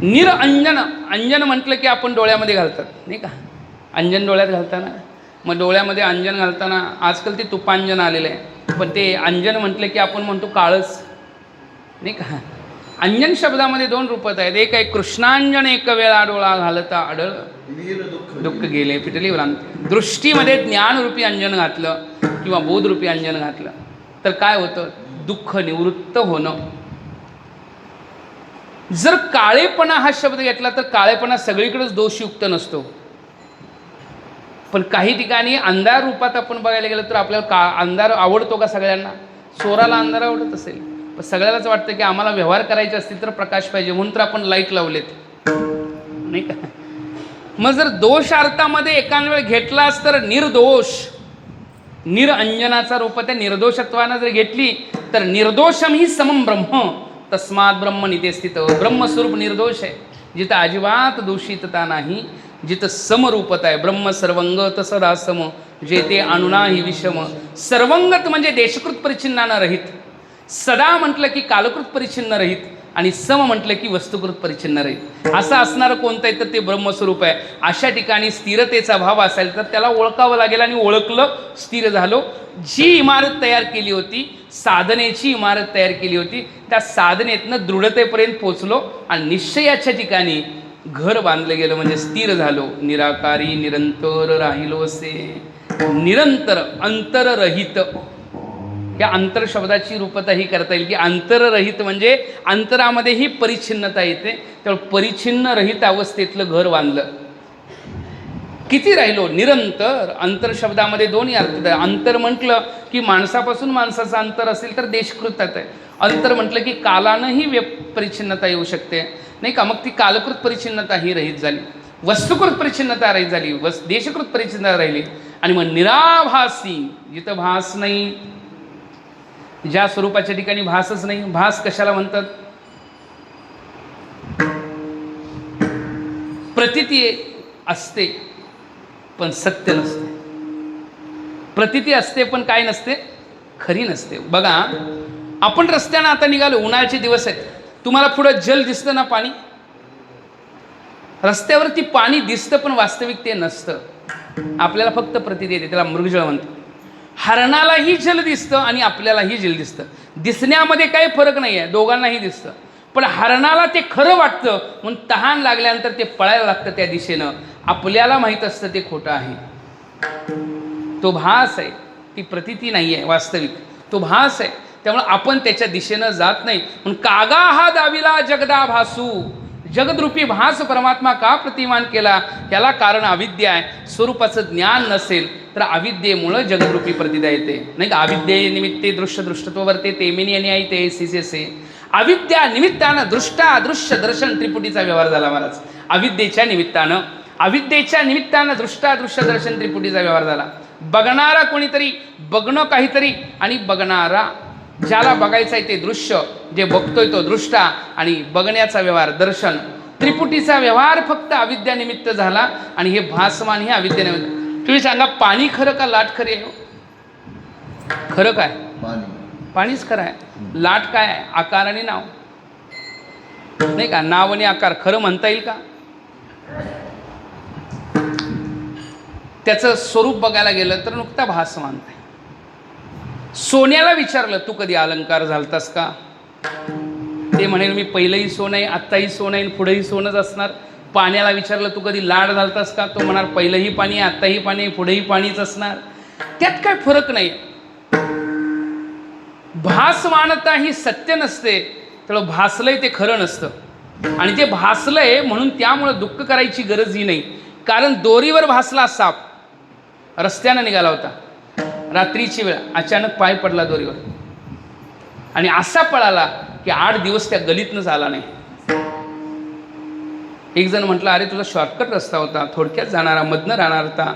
निरंजन, अंजन म्हटलं की आपण डोळ्यामध्ये घालतात नाही का, अंजन डोळ्यात घालताना, मग डोळ्यामध्ये अंजन घालताना आजकाल ते तुपांजन आलेलं आहे, पण ते अंजन म्हटलं की आपण म्हणतो काळच नाही का. अंजन शब्दामध्ये दोन रूपात आहेत, एक आहे कृष्णांजन, एक वेळा डोळा घालता आढळ दुःख गेले पिटली भ्रांती. दृष्टीमध्ये ज्ञानरूपी अंजन घातलं किंवा बोधरूपी अंजन घातलं तर काय होतं, दुःख निवृत्त होणं. जर काळेपणा हा शब्द घेतला तर काळेपणा सगळीकडेच दोषयुक्त नसतो, पण काही ठिकाणी अंधार रूपात आपण बघायला गेलं तर आपल्याला अंधार आवडतो का सगळ्यांना? चोराला अंधार आवडत असेल, पण सगळ्यालाच वाटतं की आम्हाला व्यवहार करायचे असतील तर प्रकाश पाहिजे, म्हणून तर आपण लाईट लावलेत नाही का. मग जर दोषार्थामध्ये एकान वेळ घेतलास तर निर्दोष, निरंजनाचा रूप त्या निर्दोषत्वानं जर घेतली तर निर्दोषम ही समम ब्रह्म तस्मात ब्रह्म निते स्थित. ब्रह्मस्वरूप निर्दोष आहे, जिथं अजिबात दूषितता नाही, जिथं समरूपता आहे. ब्रह्म सर्वंग तसदा सम, जे ते अणुनाही विषम. सर्वंगत म्हणजे देशकृत परिचिन्नानं रहित, सदा म्हटलं की कालकृत परिचिन्न रहित, आणि सम म्हटलं की वस्तुकृत परिचिन्न रहित. असं असणारं कोणतं आहे तर ते ब्रह्मस्वरूप आहे. अशा ठिकाणी स्थिरतेचा भाव असेल तर त्याला ओळखावं लागेल, आणि ओळखलं स्थिर झालो. जी इमारत तयार केली होती, साधनेची इमारत तयार केली होती, त्या साधनेतनं दृढतेपर्यंत पोचलो आणि निश्चयाच्या ठिकाणी घर बांधलं गेलं म्हणजे स्थिर झालो. निराकारी निरंतर राहिलो असे, निरंतर अंतररहित. या अंतर शब्दाची रूपता ही करता येईल की अंतररहित म्हणजे अंतरामध्येही परिच्छिन्नता येते, त्यामुळे परिच्छिन्न रहित अवस्थेतलं घर बांधलं. किती राहिलो? निरंतर. अंतर शब्दामध्ये दोन्ही अर्थ आहे. अंतर म्हटलं की माणसापासून माणसाचं अंतर असेल तर देशकृतात आहे. अंतर म्हटलं की कालानंही परिच्छिन्नता येऊ शकते नाही का, मग ती कालकृत परिच्छिन्नता ही रहित झाली, वस्तुकृत परिच्छिन्नता रहित झाली, देशकृत परिच्छिन्नता राहिली. आणि मग निराभासी, जिथं भास नाही, ज्या स्वरूपाच्या ठिकाणी भासच नाही. भास कशाला म्हणतात? प्रतीती असते पण सत्य नसते, प्रतीती असते पण काय नसते, खरी नसते. बघा, आपण रस्त्यानं आता निघालो, उन्हाळ्याचे दिवस आहेत, तुम्हाला पुढं जल दिसतं ना, पाणी रस्त्यावरती पाणी दिसतं पण वास्तविक ते नसतं, आपल्याला फक्त प्रतीती येते, त्याला मृगजळ म्हणतात. हरणालाही जल दिसतं आणि आपल्यालाही जल दिसतं, दिसण्यामध्ये काही फरक नाही आहे, दोघांनाही दिसतं. पण हरणाला ते खरं वाटतं म्हणून तहान लागल्यानंतर ते पळायला लागतं त्या दिशेनं. आपल्याला माहीत असतं ते खोटं आहे, तो भास आहे, ती प्रतीती नाही आहे वास्तविक, तो भास आहे. त्यामुळे आपण त्याच्या दिशेनं जात नाही. म्हणून कागा हा दाविला जगदा भासू, जगद्रूपी भास परमात्मा का प्रतिमान केला, याला कारण अविद्या आहे. स्वरूपाचं ज्ञान नसेल तर अविद्येमुळं जगद्रूपी प्रतिदा येते नाही का. अविद्ये निमित्ते दृश्य दृष्टत्व वर्ते तेमिनी आणि आई ते सिसे. अविद्या निमित्तानं दृष्टा अदृश्य दर्शन त्रिपुटीचा व्यवहार झाला महाराज. अविद्येच्या निमित्तानं दृष्टादृश्य दर्शन त्रिपुटीचा व्यवहार झाला. बघणारा कोणीतरी, बघणं काहीतरी, आणि बघणारा, ज्याला बघायचं आहे ते दृश्य, जे बघतोय तो दृष्टा, आणि बघण्याचा व्यवहार दर्शन. त्रिपुटीचा व्यवहार फक्त अविद्यानिमित्त झाला, आणि हे भासमान हे अविद्यानिमित्त. तुम्ही सांगा, पाणी खरं का लाट खरी आहे? खरं काय? पाणीच खरं आहे. लाट काय आहे? आकार आणि नाव नाही का, नाव आणि आकार खरं म्हणता येईल का? त्याचं स्वरूप बघायला गेलं तर नुकता भास मानताय. सोन्याला विचारलं, तू कधी अलंकार झालतास का? ते म्हणेल, मी पहिलंही सोनं आहे, आत्ताही सोनं आहे, पुढेही सोनंच असणार. पाण्याला विचारलं, तू कधी लाड झालतास का? तो म्हणाल, पहिलंही पाणी आहे, आत्ताही पाणी आहे, पुढेही पाणीच असणार. त्यात काय फरक नाही. भासमानता ही सत्य नसते, त्यामुळे भासलंय ते खरं नसतं. आणि ते भासलंय म्हणून त्यामुळं दुःख करायची गरजही नाही. कारण दोरीवर भासला साप, रस्त्यानं निघाला होता, रात्रीची वेळ, अचानक पाय पडला दोरीवर आणि असा पळाला की 8 दिवस त्या गलीतनंच आला नाही. एक जण म्हटलं, अरे तुझा शॉर्टकट रस्ता होता, थोडक्यात जाणारा, मधनं राहणार होता.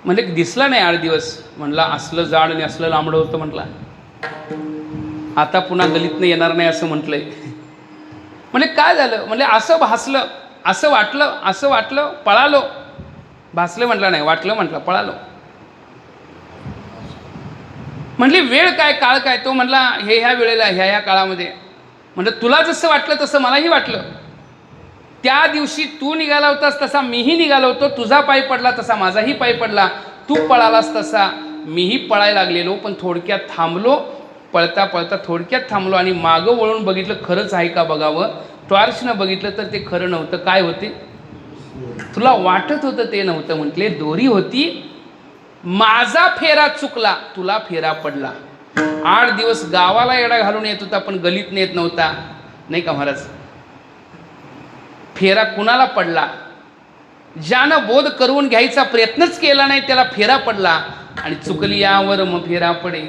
म्हणजे दिसला नाही 8 दिवस. म्हटलं, असलं जाड आणि असलं लांबडं होतं. म्हटलं, आता पुन्हा गलीतनं येणार नाही असं म्हटलंय. म्हणजे काय झालं, म्हणजे असं भासलं, असं वाटलं पळालो. भासलं म्हटलं नाही, वाटलं म्हटलं पळालो. म्हटली वेळ काय काळ काय, तो म्हटला ह्या वेळेला ह्या काळामध्ये. म्हटलं तुला जसं वाटलं तसं मलाही वाटलं. त्या दिवशी तू निघाला होतास तसा मीही निघालो होतो, तुझा पाय पडला तसा माझाही पाय पडला, तू पळालास तसा मीही पळायला लागलेलो. पण थोडक्यात थांबलो, पळता पळता थोडक्यात थांबलो आणि मागं वळून बघितलं खरंच आहे का बघावं. टॉर्चनं बघितलं तर ते खरं नव्हतं. काय होते, तुला वाटत होतं ते नव्हतं. म्हटले दोरी होती, माझा फेरा चुकला, तुला फेरा पडला. 8 दिवस गावाला येडा घालून येत होता पण गलीत नेत नव्हता, नाही का महाराज. फेरा कुणाला पडला, ज्यानं बोध करून घ्यायचा प्रयत्नच केला नाही त्याला फेरा पडला. आणि चुकली यावर मग फेरा पडे.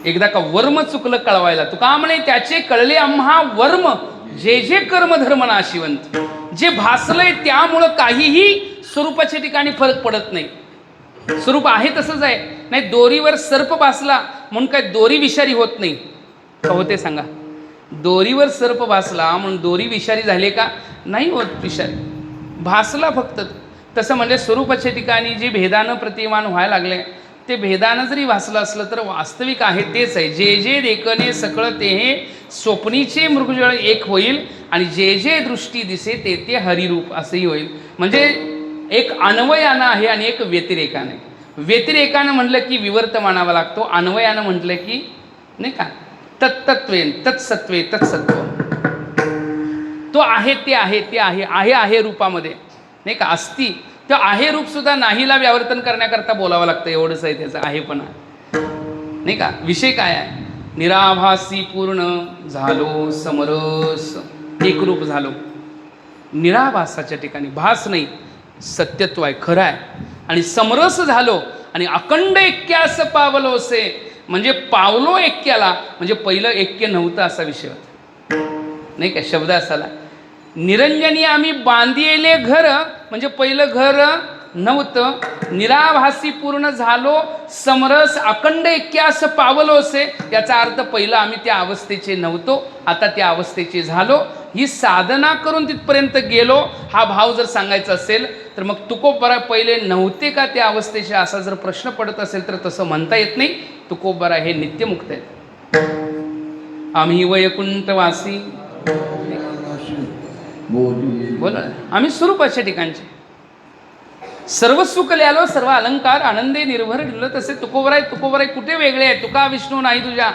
एकदा का वर्म चुकलं कळवायला, तुका म्हणे त्याचे कळले आम्हा वर्म, जे जे कर्म धर्म नाशिवंत. जे भासलंय त्यामुळं काहीही स्वरूपाच्या ठिकाणी फरक पडत नाही. स्वरूप आहे तसंच आहे. नाही दोरीवर सर्प भासला म्हणून काय दोरी विषारी होत नाही का, होते सांगा. दोरीवर सर्प भासला म्हणून दोरी विषारी झाले का, नाही होत विषारी, भासला फक्त. तसं म्हणजे स्वरूपाच्या ठिकाणी जे भेदानं प्रतिमान व्हायला लागले, ते भेदानं जरी भासलं असलं तर वास्तविक आहे तेच आहे. जे जे देखणे सकळ ते हे स्वप्नीचे मृगजळ एक होईल, आणि जे जे दृष्टी दिसे ते ते हरिरूप असंही होईल. म्हणजे एक अन्वयानं आहे आणि एक व्यतिरेकानं आहे. व्यतिरेकानं म्हटलं की विवर्त मानावा लागतो, अन्वयानं म्हटलं की नाही का तत्तत्वेन तत्सत्वे तत्सत्व. तो आहे ते आहे, ते आहे रूपामध्ये नाही का असती. तो आहे रूप सुद्धा नाहीला व्यावर्तन करण्याकरता बोलावं लागतं, एवढंच आहे त्याचं आहेपणा नाही का. विषय काय आहे, निराभासी पूर्ण झालो समरस, एकरूप झालो. निराभासाच्या ठिकाणी भास नाही, सत्यत्व आहे, खरं आहे. आणि समरस झालो आणि अखंड ऐक्यास पावलो असे, म्हणजे पावलो ऐक्याला, म्हणजे पहिलं ऐक्य नव्हतं असा विषय होता नाही का. शब्द असाला निरंजनी आम्ही बांधिले घर, म्हणजे पहिलं घर नव्हतं. निराभासी पूर्ण झालो समरस अखंड ऐक्यास पावलो असे, याचा अर्थ पहिलं आम्ही त्या अवस्थेचे नव्हतो, आता त्या अवस्थेचे झालो. ही साधना करून तिथपर्यंत गेलो. हा भाव जर सांगायचा असेल तर मग तुकोबरा पहिले नव्हते का त्या अवस्थेचे, असा जर प्रश्न पडत असेल तर तसं म्हणता येत नाही. तुकोबरा हे नित्यमुक्त आहेत. आम्ही वैकुंठवासी, बोला आम्ही स्वरूपाच्या ठिकाणचे, सर्व सुख ल्यालो सर्व अलंकार आनंदे निर्भर दिलं. तसे तुकोबराय कुठे वेगळे आहे. तुका विष्णू नाही तुझ्या,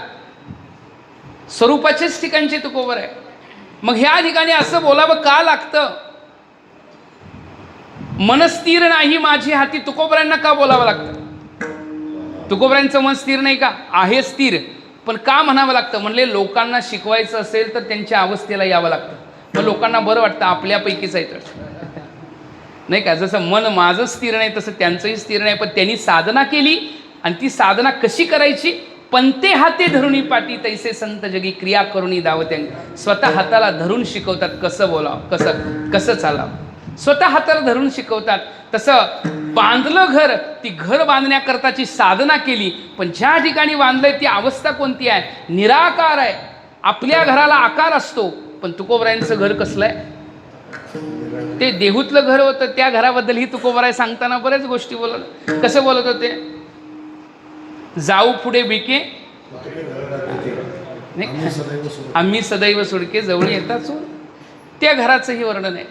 स्वरूपाच्याच ठिकाणचे तुकोबर आहे. मग ह्या ठिकाणी असं बोलावं का लागतं, मन स्थिर नाही माझी हाती, तुकोबरांना का बोलावं लागतं. तुकोबरांचं मन स्थिर नाही का, आहे स्थिर, पण का म्हणावं लागतं. म्हणले लोकांना शिकवायचं असेल तर त्यांच्या अवस्थेला यावं लागतं. मग लोकांना बरं वाटतं आपल्यापैकीच आहे तर नाही का. जसं मन माझं स्थिर नाही तसं त्यांचंही स्थिर नाही, पण त्यांनी साधना केली. आणि ती साधना कशी करायची, पंते हाते धरुणी पाटी तैसे संत जगी क्रिया करुणी दावत्या. स्वतः हाताला धरून शिकवतात कसं बोलावं, कसं चालावं, स्वतः हाताला धरून शिकवतात. तसं बांधलं घर, ती घर बांधण्याकरताची साधना केली. पण ज्या ठिकाणी बांधलंय ती अवस्था कोणती आहे, निराकार आहे. आपल्या घराला आकार असतो, पण तुकोबरायांचं घर कसलं आहे, ते देहूतलं घर होतं. त्या घराबद्दल ही तुकोबराय सांगताना बऱ्याच गोष्टी बोलत. कसं बोलत होते, जाऊ पुढे बिके आम्ही सदैव सुडके जवळ येताच. त्या घराचंही वर्णन आहे.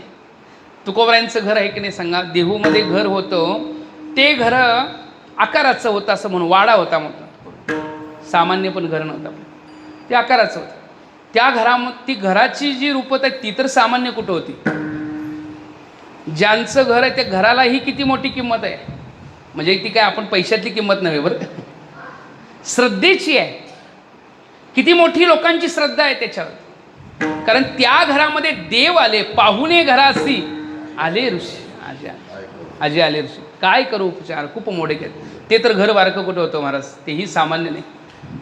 तुकोबरायांचं घर आहे की नाही सांगा. देहूमध्ये घर होतं, ते घर आकाराचं होतं असं म्हणून, वाडा होता मोठा, सामान्य पण घर नव्हता, ते आकाराचं होतं. त्या ती घराची जी रूपत आहे ती तर सामान्य कुठं होती. ज्यांचं घर आहे त्या घरालाही किती मोठी किंमत आहे, म्हणजे ती काय आपण पैशातली किंमत नव्हे बरं, श्रद्धेची आहे. किती मोठी लोकांची श्रद्धा आहे त्याच्यावर. कारण त्या घरामध्ये देव आले, पाहुणे घरासी आले ऋषी, आजे आले ऋषी. काय करू उपचार, खूप मोठे केले. ते तर घर बारकं कुठं होतं महाराज, तेही सामान्य नाही.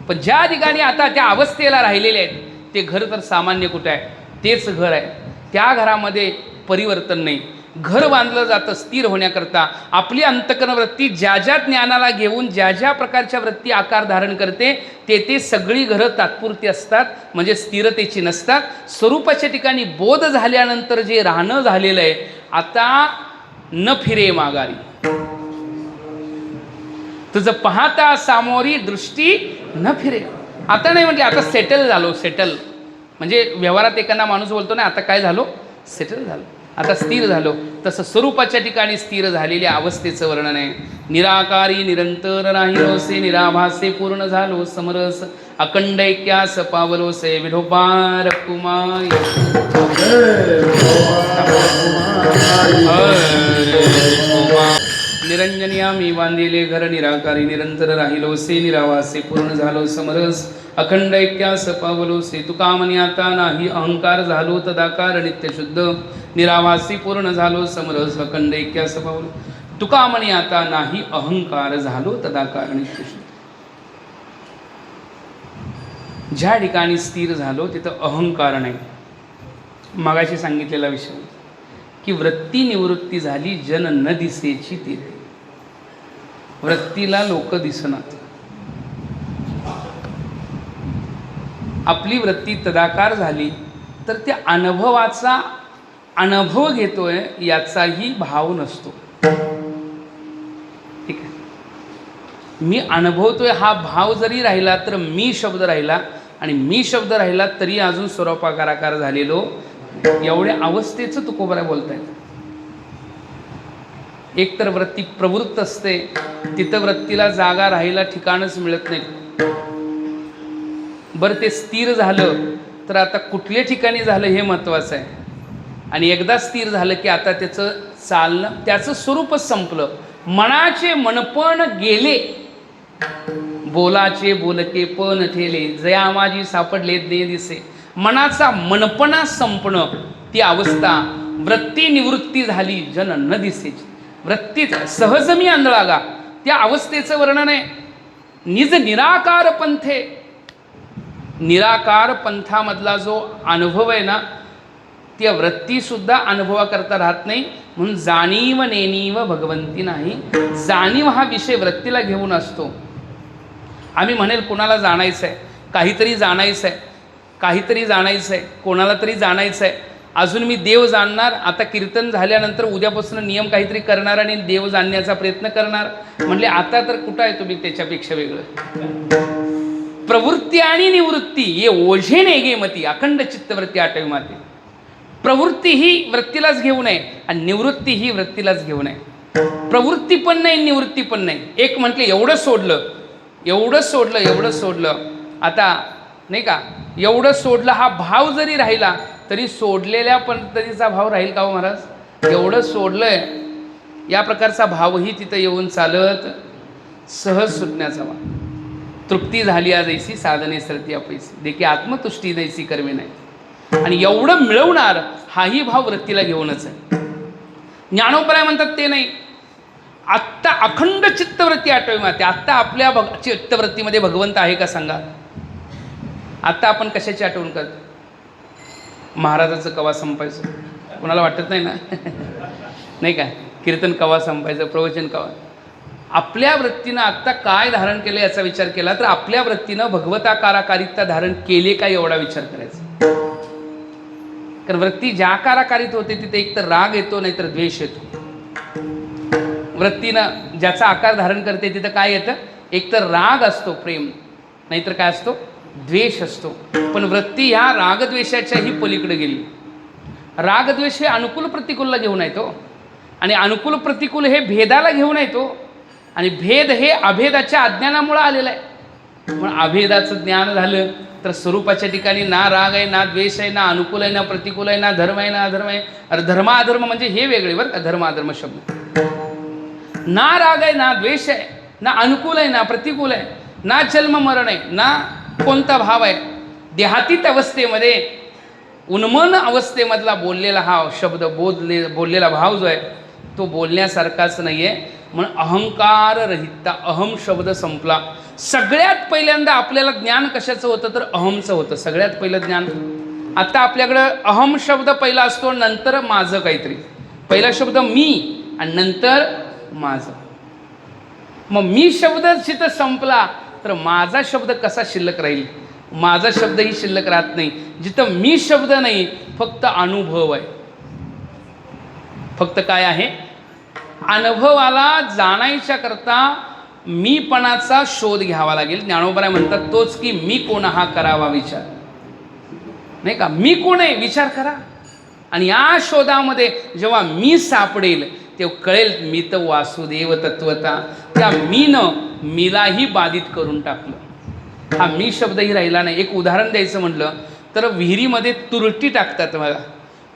पण ज्या ठिकाणी आता त्या अवस्थेला राहिलेले आहेत ते घर तर सामान्य कुठं आहे, तेच घर आहे. त्या घरामध्ये परिवर्तन नाही. घर बांधलं जातं स्थिर होण्याकरता. आपली अंतःकरण वृत्ती ज्या ज्या ज्ञानाला घेऊन ज्या ज्या प्रकारच्या वृत्ती आकार धारण करते ते सगळी घरं तात्पुरती असतात, म्हणजे स्थिरतेची नसतात. स्वरूपाच्या ठिकाणी बोध झाल्यानंतर जे राहणं झालेलं आहे, आता न फिरे माघारी. तुझं पाहता सामोरी दृष्टी न फिरे. आता नाही म्हटले आता सेटल झालो. सेटल म्हणजे व्यवहारात एखादा माणूस बोलतो ना, आता काय झालो, सेटल झालो, आता स्थिर झालो. तसं स्वरूपाच्या ठिकाणी स्थिर झालेल्या अवस्थेचं वर्णन आहे. निराकारी निरंतर राहिलोसे, निराभासे पूर्ण झालो समरस, अखंड ऐक्यास पावलोसे, विठोबा रकुमाई. निरंजनिया मी बांधिले घर, निराकारी निरंतर राहिलोसे, निरावासे पूर्ण झालो समरस, अखंड ऐक्यास पावलोसे. तुका म्हणे आता नाही अहंकार, झालो तदाकार नित्य शुद्ध, निरावासी पूर्ण झालो समरस, अखंड ऐक्यास पावलो. तुका म्हणे आता नाही अहंकार, झालो तदाकार नित्य शुद्ध. ज्या ठिकाणी स्थिर झालो तिथं अहंकार नाही. मगाशी सांगितलेला विषय की वृत्ती निवृत्ती झाली, जन न दिसेची तीरे. वृत्तीला लोक दिसनात. आपली वृत्ती तदाकार झाली तर त्या अनुभवाचा अनुभव घेतोय याचाही भाव नसतो. ठीक आहे, मी अनुभवतोय हा भाव जरी राहिला तर मी शब्द राहिला, आणि मी शब्द राहिला तरी अजून स्वरूपाकाराकार झालेलो. एवढ्या अवस्थेचं तुकोबरा बोलतायत. एक तर वृत्ती प्रवृत्त असते, तिथं वृत्तीला जागा राहायला ठिकाणच मिळत नाही. बरं ते स्थिर झालं तर आता कुठल्या ठिकाणी झालं हे महत्त्वाचं आहे. आणि एकदा स्थिर झालं की आता त्याचं चालणं, त्याचं स्वरूपच संपलं. मनाचे मनपण गेले, बोलाचे बोलके पण ठेले, जया माझी सापडले दे दिसे. मनाचा मनपणा संपणं, ती अवस्था वृत्ती निवृत्ती झाली, जन न दिसेची. वृत्तीत सहज मी आंधळागा, त्या अवस्थेचं वर्णन आहे. निज निराकार पंथे, निराकार पंथामधला जो अनुभव आहे ना, त्या वृत्तीसुद्धा अनुभवाकरता राहत नाही. म्हणून जाणीव नेणीव भगवंती नाही. जाणीव हा विषय वृत्तीला घेऊन असतो. आम्ही म्हणेल कोणाला जाणायचं आहे, काहीतरी जाणायचं आहे, काहीतरी जाणायचं आहे, कोणाला तरी जाणायचं आहे. अजून मी देव जाणणार, आता कीर्तन झाल्यानंतर उद्यापासून नियम काहीतरी करणार आणि देव जाणण्याचा प्रयत्न करणार. म्हणले आता तर कुठं आहे तुम्ही त्याच्यापेक्षा वेगळं. प्रवृत्ती आणि निवृत्ती ये ओझे नेगे मती, अखंड चित्तवृत्ती आठवी माते. प्रवृत्ती ही वृत्तीलाच घेऊ नये आणि निवृत्ती ही वृत्तीलाच घेऊ नये. प्रवृत्ती पण नाही, निवृत्ती पण नाही. एक म्हटले एवढं सोडलं, एवढं सोडलं, एवढं सोडलं, आता नाही का, एवढं सोडलं हा भाव जरी राहिला तरी सोडलेल्या पद्धतीचा भाव राहील का हो महाराज? एवढं सोडलंय या प्रकारचा भावही तिथं येऊन चालत सहज सुटण्याचा भाव. तृप्ती झाली आज ऐसी, साधने सरती अपैसी, देखी आत्मतुष्टी दैसी कर्मे नाही. आणि एवढं मिळवणार हाही भाव वृत्तीला घेऊनच आहे. ज्ञानोपराय म्हणतात ते नाही. आत्ता अखंड चित्तवृत्ती आठवी माते. आत्ता आपल्या चित्तवृत्तीमध्ये भगवंत आहे का सांगा? आत्ता आपण कशाची आठवण करतो? महाराजाचं कवा संपायचं, कोणाला वाटत नाही ना? नाही का, कीर्तन कवा संपायचं, प्रवचन कवा. आपल्या वृत्तीनं आत्ता काय धारण केलं याचा विचार केला तर आपल्या वृत्तीनं भगवताकाराकारिता धारण केले का एवढा विचार करायचा. कारण वृत्ती ज्या आकाराकारित होते तिथे एकतर राग येतो नाहीतर द्वेष येतो. वृत्तीनं ज्याचा आकार धारण करते तिथं काय येतं? एकतर राग असतो, प्रेम, नाहीतर काय असतो? द्वेष असतो. पण वृत्ती ह्या रागद्वेषाच्याही पलीकडे गेली. रागद्वेष हे अनुकूल प्रतिकूलला घेऊन येतो आणि अनुकूल प्रतिकूल हे भेदाला घेऊन येतो आणि भेद हे अभेदाच्या अज्ञानामुळे आलेलं आहे. पण अभेदाचं ज्ञान झालं तर स्वरूपाच्या ठिकाणी ना राग आहे, ना द्वेष आहे, ना अनुकूल आहे, ना प्रतिकूल आहे, ना धर्म आहे, ना अधर्म आहे. अरे धर्म अधर्म म्हणजे हे वेगळे बरं का, धर्म अधर्म शब्द. ना राग आहे, ना द्वेष आहे, ना अनुकूल आहे, ना प्रतिकूल आहे, ना जन्म मरण आहे, ना कोणता भाव आहे. देहातीत अवस्थेमध्ये उन्मन अवस्थेमधला बोललेला हा शब्द, बोललेला भाव जो आहे तो बोलण्यासारखाच नाही आहे. म्हणून अहंकार रहितता, अहम शब्द संपला. सगळ्यात पहिल्यांदा आपल्याला ज्ञान कशाचं होतं तर अहमचं होतं. सगळ्यात पहिलं ज्ञान. आता आपल्याकडं अहम शब्द पहिला असतो, नंतर माझं काहीतरी. पहिला शब्द मी आणि नंतर माझं. मग मी शब्द जिथं संपला तर माझा शब्द कसा शिल्लक राहील? माझा शब्दही शिल्लक राहत नाही. जिथं मी शब्द नाही, फक्त अनुभव आहे. फक्त काय आहे? अनुभवाला जाणायच्या करता मीपणाचा शोध घ्यावा लागेल. ज्ञानोबा म्हणतात तोच की मी कोण हा करावा विचार, नाही का? मी कोण आहे विचार करा. आणि या शोधामध्ये जेव्हा मी सापडेल तेव्हा कळेल मी तर वासुदेव तत्वता. त्या मीलाही बाधित करून टाकलं. हा मी शब्दही राहिला नाही. एक उदाहरण द्यायचं म्हटलं तर विहिरीमध्ये तुरटी टाकतात बघा.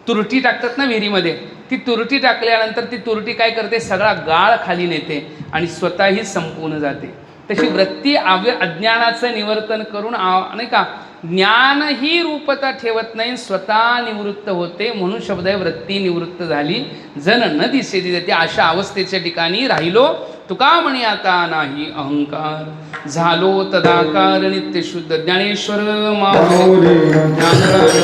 तुरटी टाकतात ना विहिरीमध्ये. ती तुरटी टाकल्यानंतर ती तुरटी काय करते? सगळा गाळ खाली नेते आणि स्वतःही संपून जाते. तशी वृत्ती अज्ञानाचं निवर्तन करून नाही का ज्ञानही रूपता ठेवत नाही, स्वतः निवृत्त होते. म्हणून शब्द आहे वृत्ती निवृत्त झाली जन न दिसे जाते. अशा अवस्थेच्या ठिकाणी राहिलो तुका म्हणे आता नाही अहंकार. झालो तदाकार नित्य शुद्ध. ज्ञानेश्वर माऊली ज्ञानराज